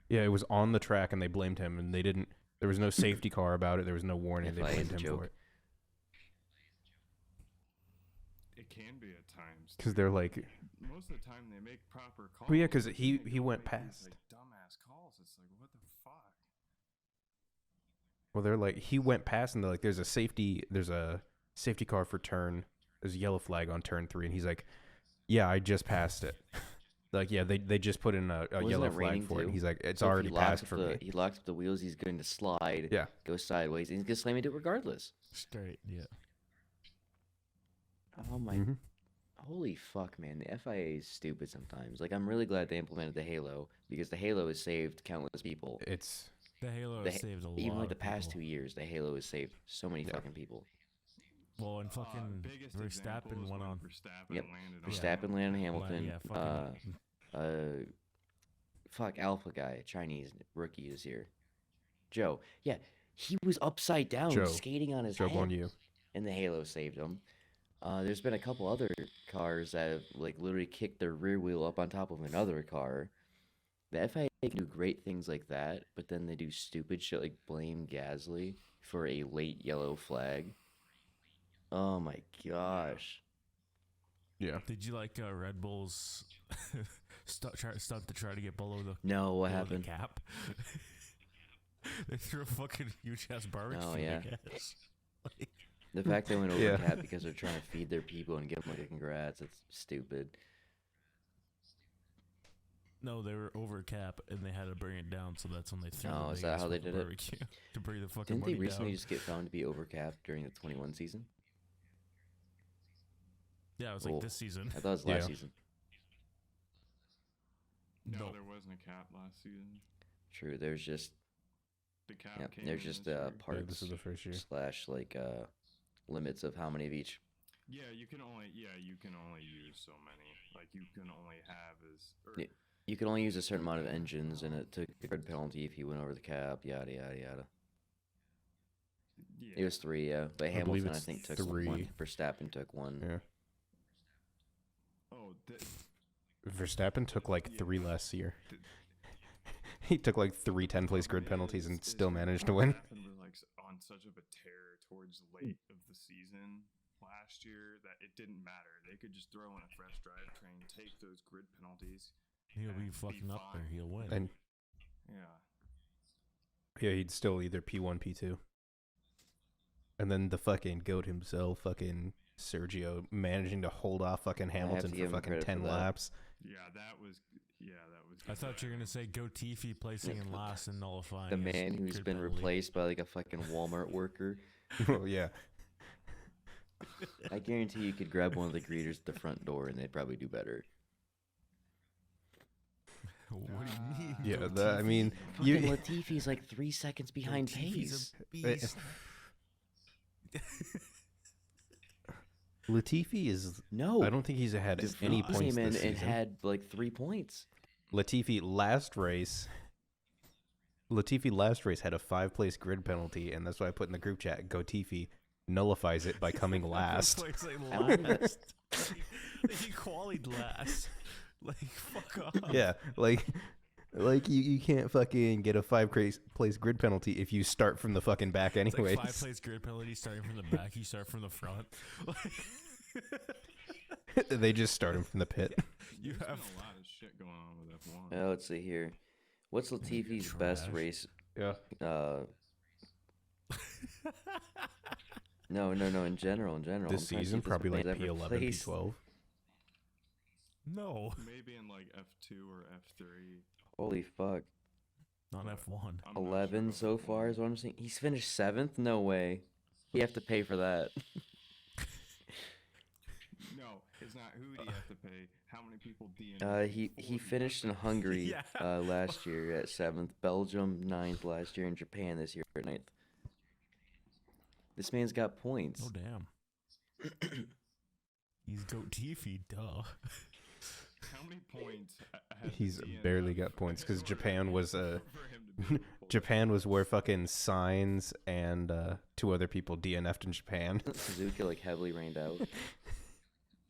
Speaker 3: Yeah, it was on the track, and they blamed him, and they didn't. There was no safety car about it. There was no warning. They
Speaker 2: FIA is
Speaker 3: blamed
Speaker 2: a
Speaker 3: him
Speaker 2: joke.
Speaker 3: for it
Speaker 4: It can be at times.
Speaker 3: because they're like,
Speaker 4: Most of the time they make proper calls.
Speaker 3: Well, yeah, 'cause
Speaker 4: but
Speaker 3: he
Speaker 4: then they go
Speaker 3: went
Speaker 4: make these,
Speaker 3: past.
Speaker 4: like, dumbass calls. It's like, what the fuck?
Speaker 3: Well, they're like, he went past and they're like, there's a safety car for turn. There's a yellow flag on turn 3, and he's like, yeah, I just passed it. Like, yeah, they just put in a
Speaker 2: Wasn't
Speaker 3: yellow
Speaker 2: it
Speaker 3: flag
Speaker 2: raining
Speaker 3: for it.
Speaker 2: too?
Speaker 3: And he's like, it's
Speaker 2: So if
Speaker 3: already
Speaker 2: he locks
Speaker 3: passed
Speaker 2: up
Speaker 3: for
Speaker 2: the,
Speaker 3: me.
Speaker 2: He locks up the wheels. He's going to slide.
Speaker 3: Yeah.
Speaker 2: Go sideways. And he's gonna slam into it regardless.
Speaker 1: Straight, yeah.
Speaker 2: Oh my!
Speaker 3: Mhm.
Speaker 2: Holy fuck, man! The FIA is stupid sometimes. Like, I'm really glad they implemented the Halo because the Halo has saved countless people.
Speaker 3: It's
Speaker 1: The Halo
Speaker 2: The
Speaker 1: has saved a lot.
Speaker 2: Even like
Speaker 1: of
Speaker 2: the past
Speaker 1: people.
Speaker 2: 2 years, the Halo has saved so many
Speaker 3: Yeah.
Speaker 2: fucking people.
Speaker 1: Well, and fucking
Speaker 4: Biggest example
Speaker 1: Verstappen
Speaker 4: is
Speaker 1: went
Speaker 4: when
Speaker 1: on.
Speaker 4: Verstappen
Speaker 2: Yep.
Speaker 4: landed on
Speaker 2: Verstappen landed Hamilton.
Speaker 1: Yeah, fucking.
Speaker 2: Fuck Alpha guy, Chinese rookie this year. Joe. Yeah, he was upside down,
Speaker 3: Joe.
Speaker 2: skating on his
Speaker 3: joke
Speaker 2: head,
Speaker 3: on you.
Speaker 2: and the Halo saved him. There's been a couple other cars that have like literally kicked their rear wheel up on top of another car. The FIA can do great things like that, but then they do stupid shit like blame Gasly for a late yellow flag. Oh my gosh.
Speaker 3: Yeah.
Speaker 1: Did you like Red Bull's stunt to try to get below the
Speaker 2: No, what
Speaker 1: below
Speaker 2: happened?
Speaker 1: the cap? They threw a fucking huge ass barbecue.
Speaker 2: Oh, yeah.
Speaker 1: I guess. Like,
Speaker 2: The fact they went over
Speaker 3: Yeah.
Speaker 2: cap because they're trying to feed their people and give them like a congrats, it's stupid.
Speaker 1: no, they were over cap and they had to bring it down, so that's when they threw.
Speaker 2: Oh,
Speaker 1: the
Speaker 2: is
Speaker 1: big
Speaker 2: that
Speaker 1: ass
Speaker 2: how they
Speaker 1: fucking
Speaker 2: did it?
Speaker 1: barbecue to bring the fucking
Speaker 2: Didn't they
Speaker 1: money
Speaker 2: recently
Speaker 1: down.
Speaker 2: just get found to be over cap during the 21 season?
Speaker 1: Yeah, it was like
Speaker 2: Well,
Speaker 1: this season.
Speaker 2: I thought it was last
Speaker 3: Yeah.
Speaker 2: season.
Speaker 4: No,
Speaker 1: No.
Speaker 4: there wasn't a cap last season.
Speaker 2: True, there's just
Speaker 4: The cap
Speaker 2: yeah,
Speaker 4: came
Speaker 2: there's
Speaker 4: in
Speaker 2: just
Speaker 4: this year.
Speaker 3: Yeah,
Speaker 2: parts
Speaker 3: this is the first year.
Speaker 2: slash like limits of how many of each.
Speaker 4: Yeah, you can only use so many. Like you can only have
Speaker 2: Yeah. You can only use a certain amount of engines, and it took a red penalty if you went over the cap. Yada yada yada.
Speaker 4: yeah.
Speaker 2: It was 3, yeah, but
Speaker 3: I believe
Speaker 2: Hamilton I
Speaker 3: it's
Speaker 2: think took
Speaker 3: 3.
Speaker 2: 1. Verstappen took 1.
Speaker 3: Yeah.
Speaker 4: Oh,
Speaker 3: Verstappen took like 3 last year.
Speaker 4: th-
Speaker 3: He took like 3 10-place grid penalties and still managed to win.
Speaker 4: Verstappen was like on such of a tear towards late of the season last year that it didn't matter. They could just throw in a fresh drivetrain, take those grid penalties.
Speaker 1: He'll be
Speaker 4: and
Speaker 1: fucking up there.
Speaker 4: fine.
Speaker 1: He'll win.
Speaker 3: And
Speaker 4: Yeah.
Speaker 3: yeah, he'd still either P1, P2. And then the fucking goat himself, fucking Sergio, managing to hold off fucking
Speaker 2: have to
Speaker 3: Hamilton
Speaker 2: give
Speaker 3: for
Speaker 2: him
Speaker 3: fucking
Speaker 2: credit
Speaker 3: 10
Speaker 2: for that.
Speaker 3: laps.
Speaker 4: Yeah, that was.
Speaker 1: I thought you were gonna say Gotifi placing in last and nullifying.
Speaker 2: The
Speaker 1: his
Speaker 2: man who's
Speaker 1: grid
Speaker 2: been
Speaker 1: penalty.
Speaker 2: replaced by like a fucking Walmart worker.
Speaker 3: Oh, yeah.
Speaker 2: I guarantee you could grab one of the greeters at the front door and they'd probably do better.
Speaker 1: What do you mean?
Speaker 3: Yeah, I mean,
Speaker 2: Fucking Latifi's like 3 seconds behind
Speaker 1: Gotifi's
Speaker 2: pace.
Speaker 1: a beast.
Speaker 3: Latifi is.
Speaker 2: No,
Speaker 3: I don't think he's had
Speaker 2: De
Speaker 3: any
Speaker 2: Vries
Speaker 3: points
Speaker 2: came in
Speaker 3: this
Speaker 2: and
Speaker 3: season.
Speaker 2: had like 3 points.
Speaker 3: Latifi last race had a 5-place grid penalty, and that's why I put in the group chat. Gotifi nullifies it by coming last.
Speaker 1: Placing
Speaker 2: I don't know.
Speaker 1: last. He qualied last. Like, fuck off.
Speaker 3: Yeah, like you can't fucking get a 5-place grid penalty if you start from the fucking back
Speaker 1: It's
Speaker 3: anyways.
Speaker 1: like 5 plays grid penalty starting from the back. You start from the front.
Speaker 3: They just start him from the pit.
Speaker 1: You
Speaker 4: There's
Speaker 1: have
Speaker 4: been a lot of shit going on with F1.
Speaker 2: Oh, let's see here. What's Latifi's best
Speaker 1: Trash.
Speaker 2: race?
Speaker 3: Yeah.
Speaker 2: No. In general.
Speaker 3: This
Speaker 2: I'm trying to see
Speaker 3: season,
Speaker 2: if this
Speaker 3: probably like
Speaker 2: man's ever
Speaker 3: P11,
Speaker 2: placed.
Speaker 3: P12.
Speaker 1: no,
Speaker 4: Maybe in like F2 or F3.
Speaker 2: Holy fuck.
Speaker 1: not F1.
Speaker 4: I'm not
Speaker 2: 11
Speaker 4: sure
Speaker 2: so
Speaker 4: about
Speaker 2: far is what I'm saying. He's finished 7th? No way. You have to pay for that.
Speaker 4: No, it's not. Who do you have to pay? How many people DNF?
Speaker 2: He finished in Hungary
Speaker 1: Yeah.
Speaker 2: last year at 7th, Belgium 9th last year, and Japan this year at 9th. This man's got points.
Speaker 1: Oh damn. He's Gotifi, duh.
Speaker 4: How many points? Has
Speaker 3: He's
Speaker 4: DNF
Speaker 3: barely got points because
Speaker 4: in order
Speaker 3: Japan was
Speaker 4: for him to be pulled?
Speaker 3: Japan was where fucking Signs and 2 other people DNF'd in Japan.
Speaker 2: Suzuka like heavily rained out.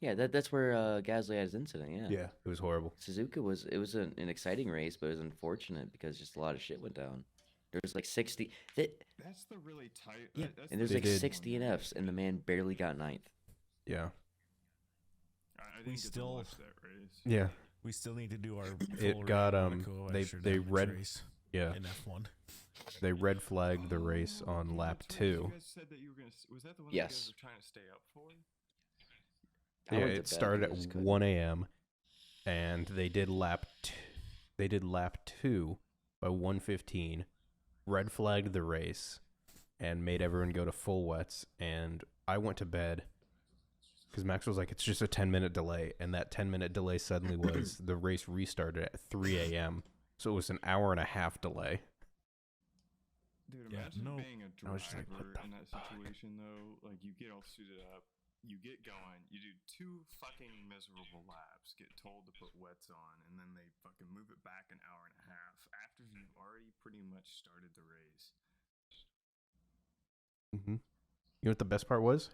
Speaker 2: Yeah, that's where Gasly had his incident. Yeah.
Speaker 3: It was horrible.
Speaker 2: Suzuka was an exciting race, but it was unfortunate because just a lot of shit went down. There was like 60.
Speaker 4: That's the really tight.
Speaker 2: Yeah,
Speaker 4: that's
Speaker 2: and
Speaker 4: the
Speaker 2: there's
Speaker 3: They
Speaker 2: like
Speaker 3: did.
Speaker 2: 60 NFs, and the man barely got 9th.
Speaker 3: Yeah.
Speaker 4: I
Speaker 1: We
Speaker 4: didn't get
Speaker 1: still-
Speaker 4: to watch that race.
Speaker 3: Yeah.
Speaker 1: We still need to do our.
Speaker 3: It
Speaker 1: full
Speaker 3: got,
Speaker 1: rating Monaco
Speaker 3: they
Speaker 1: extra damage
Speaker 3: read-
Speaker 1: race.
Speaker 3: Yeah,
Speaker 1: in F1.
Speaker 3: they red flagged the race on
Speaker 4: Game of
Speaker 3: lap
Speaker 4: Thrones,
Speaker 3: 2.
Speaker 4: You guys said that you were gonna. Was that the one that you
Speaker 2: Yes.
Speaker 4: guys were trying to stay up for?
Speaker 2: I
Speaker 3: Yeah,
Speaker 2: went to
Speaker 3: it
Speaker 2: bed
Speaker 3: started at
Speaker 2: because I just couldn't.
Speaker 3: 1 a.m. and they did lap 2 by 1:15, red flagged the race, and made everyone go to full wets. And I went to bed because Max was like, "It's just a 10-minute delay," and that 10-minute delay suddenly was the race restarted at 3 a.m. So it was an hour and a half delay.
Speaker 4: Dude,
Speaker 1: Yeah,
Speaker 4: imagine
Speaker 1: no.
Speaker 4: being a
Speaker 3: I was just
Speaker 4: driver
Speaker 3: like, what the
Speaker 4: in that situation though. Like, you get all suited up, you get going, you do 2 fucking miserable laps, get told to put wets on, and then they fucking move it back an hour and a half after you've already pretty much started the race.
Speaker 3: You know what the best part was?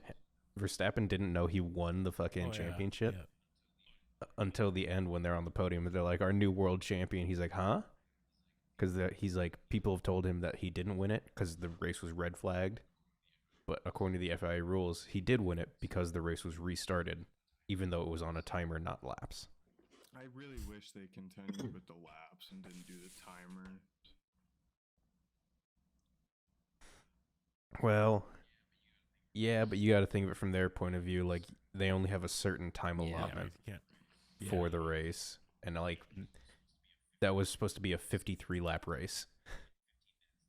Speaker 3: Verstappen didn't know he won the fucking
Speaker 1: Oh, yeah,
Speaker 3: championship
Speaker 1: yeah.
Speaker 3: until the end when they're on the podium and they're like, "Our new world champion." He's like, "Huh?" Because he's like, people have told him that he didn't win it because the race was red flagged. But according to the FIA rules, he did win it because the race was restarted, even though it was on a timer, not laps.
Speaker 4: I really wish they continued with the laps and didn't do the timer.
Speaker 3: Well, yeah, but you got to think of it from their point of view. Like, they only have a certain time
Speaker 2: Yeah.
Speaker 3: allotment
Speaker 1: Yeah, yeah.
Speaker 3: for the race. And, like, that was supposed to be a 53-lap race.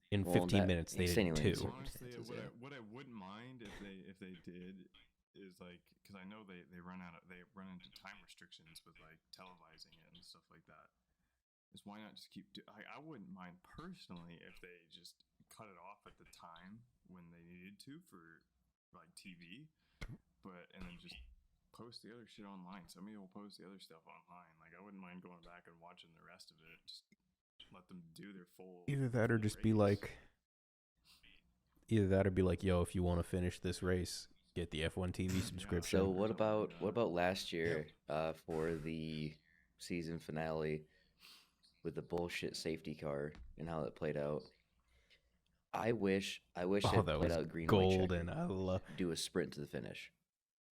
Speaker 3: In
Speaker 2: Well,
Speaker 3: 15
Speaker 2: that
Speaker 3: minutes, they did
Speaker 2: extenuating
Speaker 3: 2.
Speaker 4: Honestly,
Speaker 2: circumstances,
Speaker 4: what
Speaker 2: yeah.
Speaker 4: what I wouldn't mind if they did is like, because I know they run into time restrictions with like televising it and stuff like that. Is why not just keep? I wouldn't mind personally if they just cut it off at the time when they needed to for like TV, and then just post the other shit online. Somebody will post the other stuff online. Like, I wouldn't mind going back and watching the rest of it. Just let them do their full.
Speaker 3: Either that or
Speaker 4: full
Speaker 3: just be
Speaker 4: race.
Speaker 3: like, "Yo, if you want to finish this race, get the F1 TV subscription."
Speaker 2: So what
Speaker 4: Something like
Speaker 2: about
Speaker 4: that.
Speaker 2: what about last year for the season finale with the bullshit safety car and how that played out? I wish
Speaker 3: Oh,
Speaker 2: it
Speaker 3: that
Speaker 2: played
Speaker 3: was
Speaker 2: out green white
Speaker 3: golden.
Speaker 2: checker.
Speaker 3: I love.
Speaker 2: Do a sprint to the finish,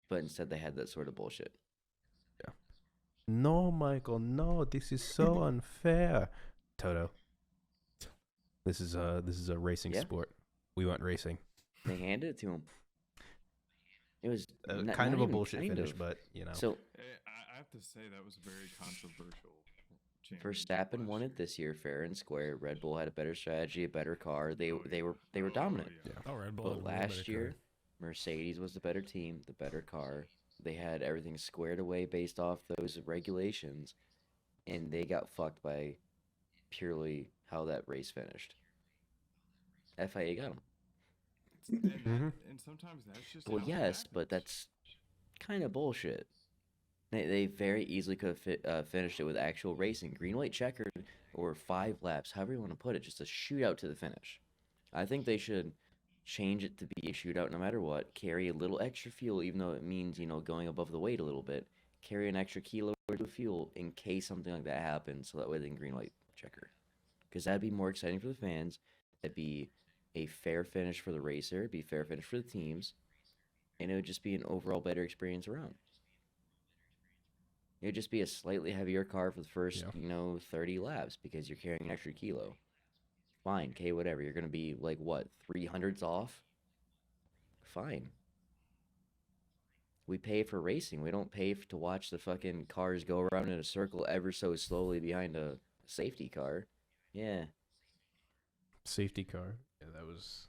Speaker 2: but instead they had that sort of bullshit.
Speaker 3: No, Michael, no, this is so unfair. Toto, this is a racing
Speaker 2: Yeah.
Speaker 3: sport. We went racing.
Speaker 2: They handed it to him. It was not,
Speaker 3: Kind
Speaker 2: not
Speaker 3: of a
Speaker 2: even
Speaker 3: bullshit
Speaker 2: kind
Speaker 3: finish,
Speaker 2: of.
Speaker 3: but you know.
Speaker 2: So
Speaker 4: I have to say that was a very controversial.
Speaker 2: Verstappen won it this year, fair and square. Red Bull had a better strategy, a better car. They were dominant.
Speaker 1: Oh, Red Bull.
Speaker 2: But last year, Mercedes was the better team, the better car. They had everything squared away based off those regulations, and they got fucked by purely how that race finished. FIA got them.
Speaker 4: And sometimes that's just.
Speaker 2: Well,
Speaker 4: how it
Speaker 2: yes, but
Speaker 4: happens.
Speaker 2: that's kind of bullshit. They very easily could have finished it with actual racing, green white checkered, or 5 laps, however you want to put it, just a shootout to the finish. I think they should change it to be a shootout no matter what. Carry a little extra fuel, even though it means going above the weight a little bit. Carry an extra kilo of fuel in case something like that happens, so that way they can green white checker. Because that'd be more exciting for the fans. That'd be a fair finish for the racer. It'd be a fair finish for the teams, and it would just be an overall better experience around. It would just be a slightly heavier car for the first, 30 laps because you're carrying an extra kilo. Fine, okay, whatever. You're going to be like, what, 300s off? Fine. We pay for racing. We don't pay to watch the fucking cars go around in a circle ever so slowly behind a safety car. Yeah.
Speaker 3: Safety car. Yeah, that was.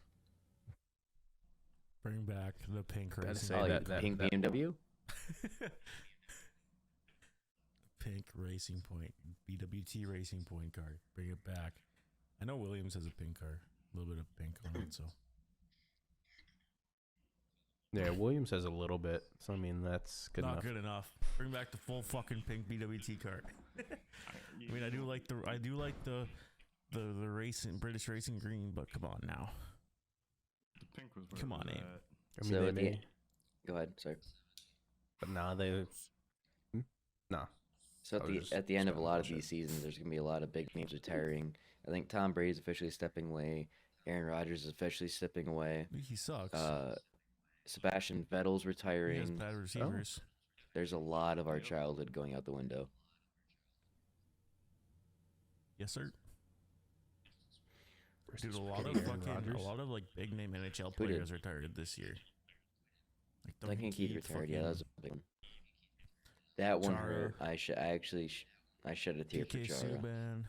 Speaker 1: Bring back the pink
Speaker 3: Gotta
Speaker 1: racing.
Speaker 3: say
Speaker 2: Oh,
Speaker 3: that-
Speaker 2: pink BMW?
Speaker 1: Pink Racing Point, BWT Racing Point car. Bring it back. I know Williams has a pink car, a little bit of pink on it, so
Speaker 3: Yeah, Williams has a little bit. So I mean, that's good
Speaker 1: not
Speaker 3: enough.
Speaker 1: good enough. Bring back the full fucking pink BWT car. I mean, I do like the racing British racing green, but come on now.
Speaker 4: The pink was.
Speaker 1: Come on,
Speaker 4: in.
Speaker 1: Abe.
Speaker 3: I mean,
Speaker 2: So
Speaker 3: they
Speaker 2: at the-
Speaker 3: may,
Speaker 2: Go ahead, sorry.
Speaker 3: but nah, they. Nah.
Speaker 2: So
Speaker 3: I was just
Speaker 2: at the end of a
Speaker 3: spouting
Speaker 2: lot of
Speaker 3: bullshit.
Speaker 2: these seasons, there's going to be a lot of big names retiring. I think Tom Brady's officially stepping away. Aaron Rodgers is officially stepping away.
Speaker 1: He sucks.
Speaker 2: Sebastian Vettel's
Speaker 1: He has
Speaker 2: retiring.
Speaker 1: bad receivers.
Speaker 2: There's a lot of our childhood going out the window.
Speaker 1: Yes, sir. Dude, a lot
Speaker 3: freaking
Speaker 1: of
Speaker 3: Aaron
Speaker 1: fucking,
Speaker 3: Rodgers.
Speaker 1: a lot of like big name NHL
Speaker 2: Who did?
Speaker 1: players retired this year. Like
Speaker 2: Duncan Keith retired. Yeah, that was
Speaker 1: fucking
Speaker 2: a big one. That one
Speaker 1: Chara.
Speaker 2: hurt. I shed a tear for
Speaker 1: PK
Speaker 2: Chara.
Speaker 1: Subban,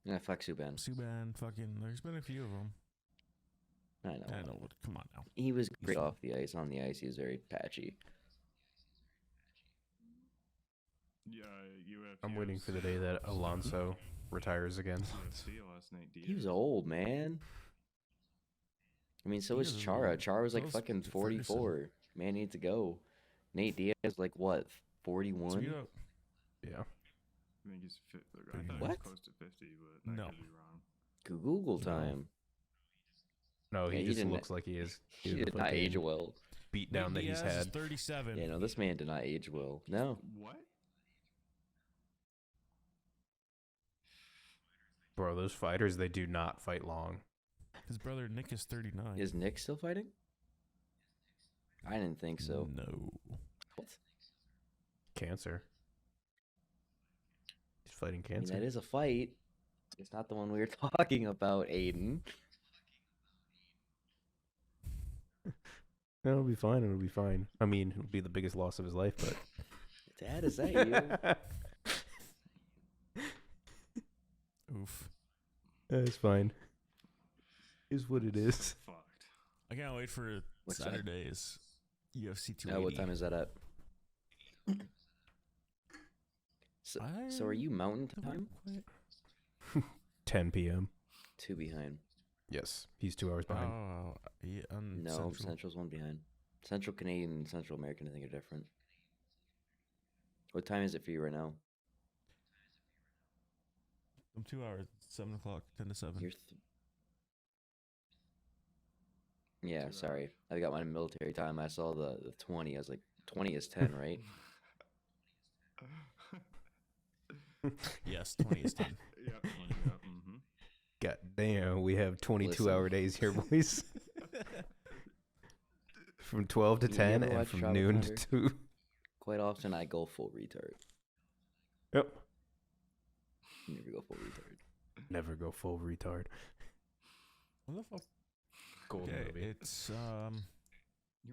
Speaker 2: Yeah, fuck Subban.
Speaker 1: fucking. There's been a few of them.
Speaker 2: I know.
Speaker 1: I know. Come on now.
Speaker 2: He was great
Speaker 1: fine.
Speaker 2: off the ice. On the ice, he was very patchy.
Speaker 4: Yeah, UFC.
Speaker 3: I'm waiting for the day that Alonso retires again.
Speaker 4: UFC lost Nate Diaz.
Speaker 2: He was old, man. I mean, so
Speaker 1: He
Speaker 2: was
Speaker 1: is
Speaker 2: Chara.
Speaker 1: old.
Speaker 2: Chara was
Speaker 1: So
Speaker 2: like
Speaker 1: was
Speaker 2: fucking
Speaker 1: Ferguson.
Speaker 2: 44. Man needs to go. Nate Diaz, like what, 41?
Speaker 1: Speed up.
Speaker 3: Yeah.
Speaker 4: I think he's fit. I
Speaker 1: Pretty
Speaker 4: thought
Speaker 1: good.
Speaker 4: he was
Speaker 2: What?
Speaker 4: close to 50, but I
Speaker 1: No.
Speaker 4: could be wrong.
Speaker 2: Google time.
Speaker 3: No,
Speaker 2: Yeah,
Speaker 3: he
Speaker 2: he
Speaker 3: just
Speaker 2: didn't-
Speaker 3: looks like he is.
Speaker 2: He
Speaker 3: Due to
Speaker 2: did
Speaker 3: the
Speaker 2: not age
Speaker 3: fucking
Speaker 2: well.
Speaker 3: beat down that
Speaker 1: Nate
Speaker 3: he's
Speaker 1: Diaz is
Speaker 3: had.
Speaker 1: 37.
Speaker 2: Yeah, no, this man did not age well. No.
Speaker 4: What?
Speaker 3: Bro, those fighters, they do not fight long.
Speaker 1: His brother Nick is 39.
Speaker 2: Is Nick still fighting? I didn't think so.
Speaker 1: No.
Speaker 2: What?
Speaker 3: Cancer. He's fighting
Speaker 2: I mean,
Speaker 3: cancer.
Speaker 2: that is a fight. It's not the one we were talking about, Aiden.
Speaker 3: It'll be fine. It'll be fine. I mean, it'll be the biggest loss of his life, but.
Speaker 2: Dad, is that you?
Speaker 1: Oof.
Speaker 3: It's fine. Is what it is.
Speaker 4: Fucked.
Speaker 1: I can't wait for
Speaker 2: What's that?
Speaker 1: Saturday's UFC 280.
Speaker 2: What time is that at? So are you mountain time?
Speaker 3: 10 p.m.
Speaker 2: 2 behind.
Speaker 3: Yes, he's 2 hours behind.
Speaker 1: Oh, yeah,
Speaker 2: No,
Speaker 1: Central.
Speaker 2: Central's 1 behind. Central Canadian and Central American, I think, are different. What time is it for you right now?
Speaker 1: I'm 2 hours. 7 o'clock. 10 to 7.
Speaker 2: You're yeah,
Speaker 4: 2
Speaker 2: sorry. I got my military time. I saw the 20. I was like, 20 is 10, right?
Speaker 1: Yes, 20 is 10.
Speaker 4: Yeah. Mm-hmm.
Speaker 3: God damn, we have 22-hour
Speaker 2: Listen.
Speaker 3: days here, boys. From 12 to
Speaker 2: You
Speaker 3: 10
Speaker 2: ever
Speaker 3: and
Speaker 2: watch
Speaker 3: from
Speaker 2: Travel
Speaker 3: noon to
Speaker 2: Thunder?
Speaker 3: 2.
Speaker 2: Quite often, I go full retard.
Speaker 3: Yep.
Speaker 2: Never go full retard.
Speaker 3: Never go full retard.
Speaker 1: What the fuck?
Speaker 3: Golden
Speaker 1: Okay,
Speaker 3: movie.
Speaker 1: it's
Speaker 4: You want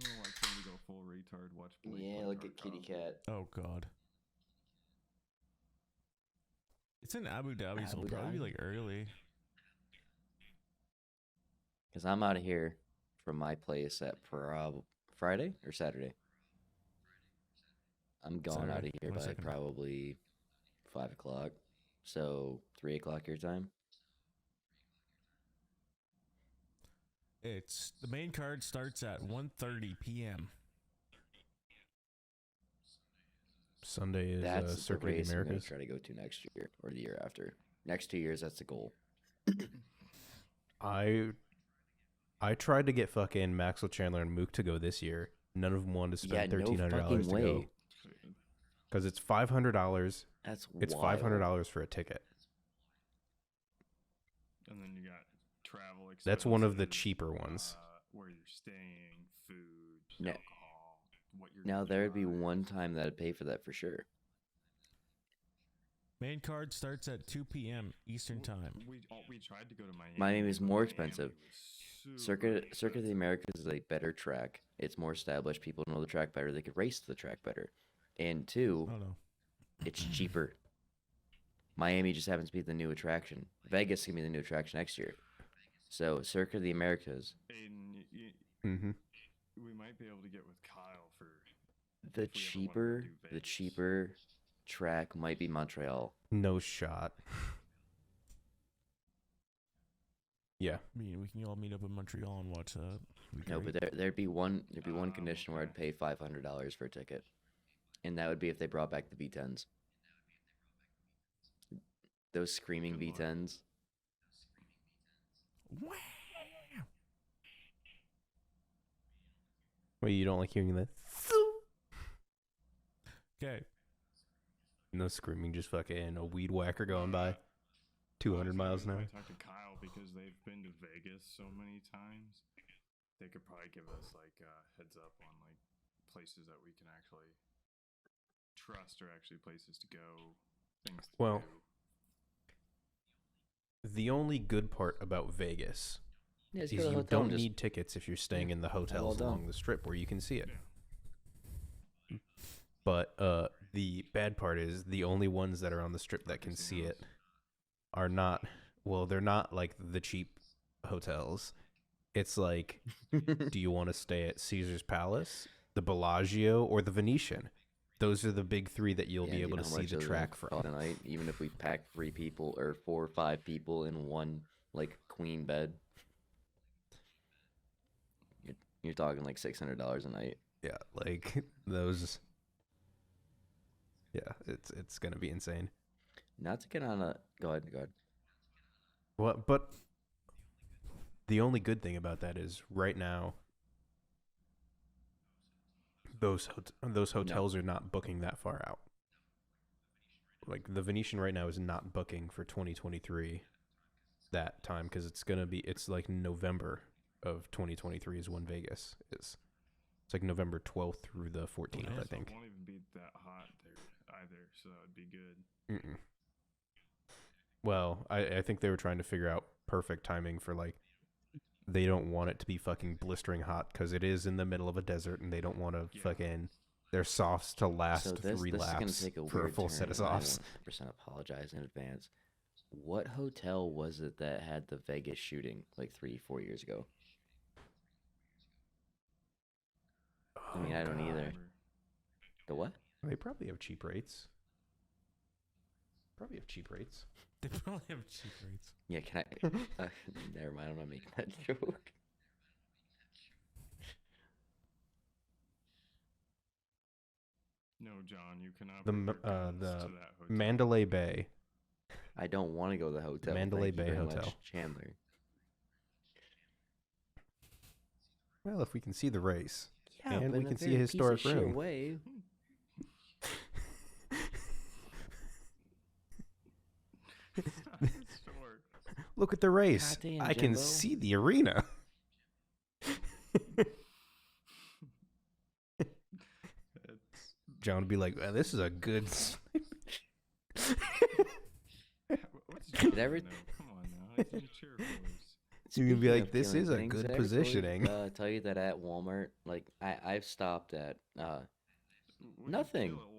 Speaker 4: to watch somebody go full retard? Watch Blake.
Speaker 2: Yeah,
Speaker 4: play
Speaker 2: look at Kitty
Speaker 4: Tarkov.
Speaker 2: Cat.
Speaker 1: oh god. It's in Abu Dhabi, so
Speaker 2: Abu
Speaker 1: it'll probably be
Speaker 2: Dhabi?
Speaker 1: like early.
Speaker 2: Because I'm out of here from my place at Friday or Saturday. I'm going out of
Speaker 1: Saturday,
Speaker 2: here by
Speaker 1: 22nd.
Speaker 2: probably 5 o'clock. So 3 o'clock your time.
Speaker 1: It's the main card starts at 1:30 p.m.
Speaker 3: Sunday is
Speaker 2: That's the
Speaker 3: Circuit of
Speaker 2: race
Speaker 3: the
Speaker 2: I'm going
Speaker 3: Americas.
Speaker 2: to try to go to next year or the year after. Next 2 years, that's the goal.
Speaker 3: I tried to get fucking Maxwell Chandler and Mook to go this year. None of them wanted to
Speaker 2: Yeah,
Speaker 3: spend
Speaker 2: no
Speaker 3: $1,300
Speaker 2: fucking
Speaker 3: to go.
Speaker 2: way.
Speaker 3: Because it's $500.
Speaker 2: That's
Speaker 3: It's
Speaker 2: wild.
Speaker 3: $500 for a ticket.
Speaker 4: And then you got travel expenses.
Speaker 3: That's one of the cheaper ones.
Speaker 4: Where you're staying, food,
Speaker 2: No.
Speaker 4: alcohol, what you're
Speaker 2: Now,
Speaker 4: gonna
Speaker 2: there'd be
Speaker 4: drive.
Speaker 2: one time that I'd pay for that for sure.
Speaker 1: Main card starts at 2 p.m. Eastern time.
Speaker 4: We tried to go to Miami.
Speaker 2: Miami is
Speaker 4: but
Speaker 2: more
Speaker 4: Miami
Speaker 2: expensive.
Speaker 4: was super
Speaker 2: Circuit of the Americas is a better track. It's more established. People know the track better. They could race the track better. And two,
Speaker 1: Oh no.
Speaker 2: it's cheaper. Miami just happens to be the new attraction. Vegas can be the new attraction next year. So Circuit of the Americas,
Speaker 4: And
Speaker 3: Mm-hmm.
Speaker 4: we might be able to get with Kyle for
Speaker 2: the
Speaker 4: if we ever wanna
Speaker 2: cheaper,
Speaker 4: do
Speaker 2: the
Speaker 4: Vegas.
Speaker 2: cheaper track might be Montreal.
Speaker 3: No shot. Yeah.
Speaker 1: I mean, we can all meet up in Montreal and watch that. It'd be
Speaker 2: No,
Speaker 1: great.
Speaker 2: but there'd be one condition where I'd pay $500 for a ticket, and that would be if they brought back the V10s. Those screaming
Speaker 4: Good luck.
Speaker 2: V10s.
Speaker 1: Wow.
Speaker 3: Wait, you don't like hearing that?
Speaker 1: Okay.
Speaker 3: No screaming, just fucking a weed whacker going by. 200 miles an hour.
Speaker 4: I talked to Kyle because they've been to Vegas so many times. They could probably give us like heads up on like places that we can actually trust or actually places to go, things to
Speaker 3: Well,
Speaker 4: do.
Speaker 3: The only good part about Vegas
Speaker 2: Yeah,
Speaker 3: is
Speaker 2: just go to the
Speaker 3: you
Speaker 2: hotel
Speaker 3: don't
Speaker 2: and just
Speaker 3: need tickets if you're staying in the
Speaker 2: all
Speaker 3: hotels
Speaker 2: done.
Speaker 3: along the strip where you can see it.
Speaker 4: Yeah.
Speaker 3: But the bad part is the only ones that are on the strip that can see it are not, well, they're not like the cheap hotels. It's like, do you want to stay at Caesar's Palace, the Bellagio, or the Venetian? Those are the big three that you'll
Speaker 2: Yeah,
Speaker 3: be
Speaker 2: do you
Speaker 3: able
Speaker 2: know
Speaker 3: to
Speaker 2: how
Speaker 3: see
Speaker 2: much
Speaker 3: the
Speaker 2: those are
Speaker 3: track
Speaker 2: for
Speaker 3: from.
Speaker 2: the night, even if we pack 3 people or 4 or 5 people in one like queen bed. You're talking like $600 a night.
Speaker 3: Yeah, like those. Yeah, it's gonna be insane.
Speaker 2: Not to get on a go ahead.
Speaker 3: What? But the only good thing about that is right now, those hotels are not booking that far out. Like the Venetian right now is not booking for 2023 that time because it's like November of 2023 is when Vegas is. It's like November 12th through the 14th, I think.
Speaker 4: It won't even be that hot there either, so that would be good.
Speaker 3: Mm-mm. Well, I think they were trying to figure out perfect timing for like, they don't want it to be fucking blistering hot because it is in the middle of a desert and they don't want to fucking their softs to last
Speaker 2: So this
Speaker 3: 3
Speaker 2: is
Speaker 3: laps
Speaker 2: gonna take a
Speaker 3: for a
Speaker 2: weird
Speaker 3: full
Speaker 2: turn,
Speaker 3: set of
Speaker 2: and I
Speaker 3: softs.
Speaker 2: 100% apologize in advance. What hotel was it that had the Vegas shooting like 3-4 years ago? I mean, I don't either. The what?
Speaker 3: They probably have cheap rates.
Speaker 1: They probably have cheap rates.
Speaker 2: Yeah, can I? Never mind, I'm not making that joke.
Speaker 4: No, John, you cannot.
Speaker 3: The
Speaker 4: bring your
Speaker 3: uh,
Speaker 4: guns
Speaker 3: the
Speaker 4: to that hotel.
Speaker 3: Mandalay Bay.
Speaker 2: I don't want to go to the hotel.
Speaker 3: Mandalay
Speaker 2: Thank you
Speaker 3: Bay
Speaker 2: very
Speaker 3: Hotel.
Speaker 2: much, Chandler.
Speaker 3: Well, if we can see the race.
Speaker 2: Yeah,
Speaker 3: And
Speaker 2: but
Speaker 3: we
Speaker 2: in
Speaker 3: can
Speaker 2: a
Speaker 3: see a
Speaker 2: very piece of
Speaker 3: historic
Speaker 2: shit
Speaker 3: room.
Speaker 2: way.
Speaker 4: Sure.
Speaker 3: Look at the race.
Speaker 2: Goddamn,
Speaker 3: I can
Speaker 2: Jimbo.
Speaker 3: see the arena.
Speaker 4: It's,
Speaker 3: John would be like, well, this is a good...
Speaker 4: what's
Speaker 2: Did every-
Speaker 4: know? Come on now, it's mature voice.
Speaker 3: You can be
Speaker 2: Speaking
Speaker 3: like,
Speaker 2: of
Speaker 3: this
Speaker 2: killing
Speaker 3: is a
Speaker 2: things,
Speaker 3: good
Speaker 2: did I ever
Speaker 3: positioning.
Speaker 2: Tell you that at Walmart, like I've stopped at
Speaker 4: What did you
Speaker 2: nothing.
Speaker 4: kill at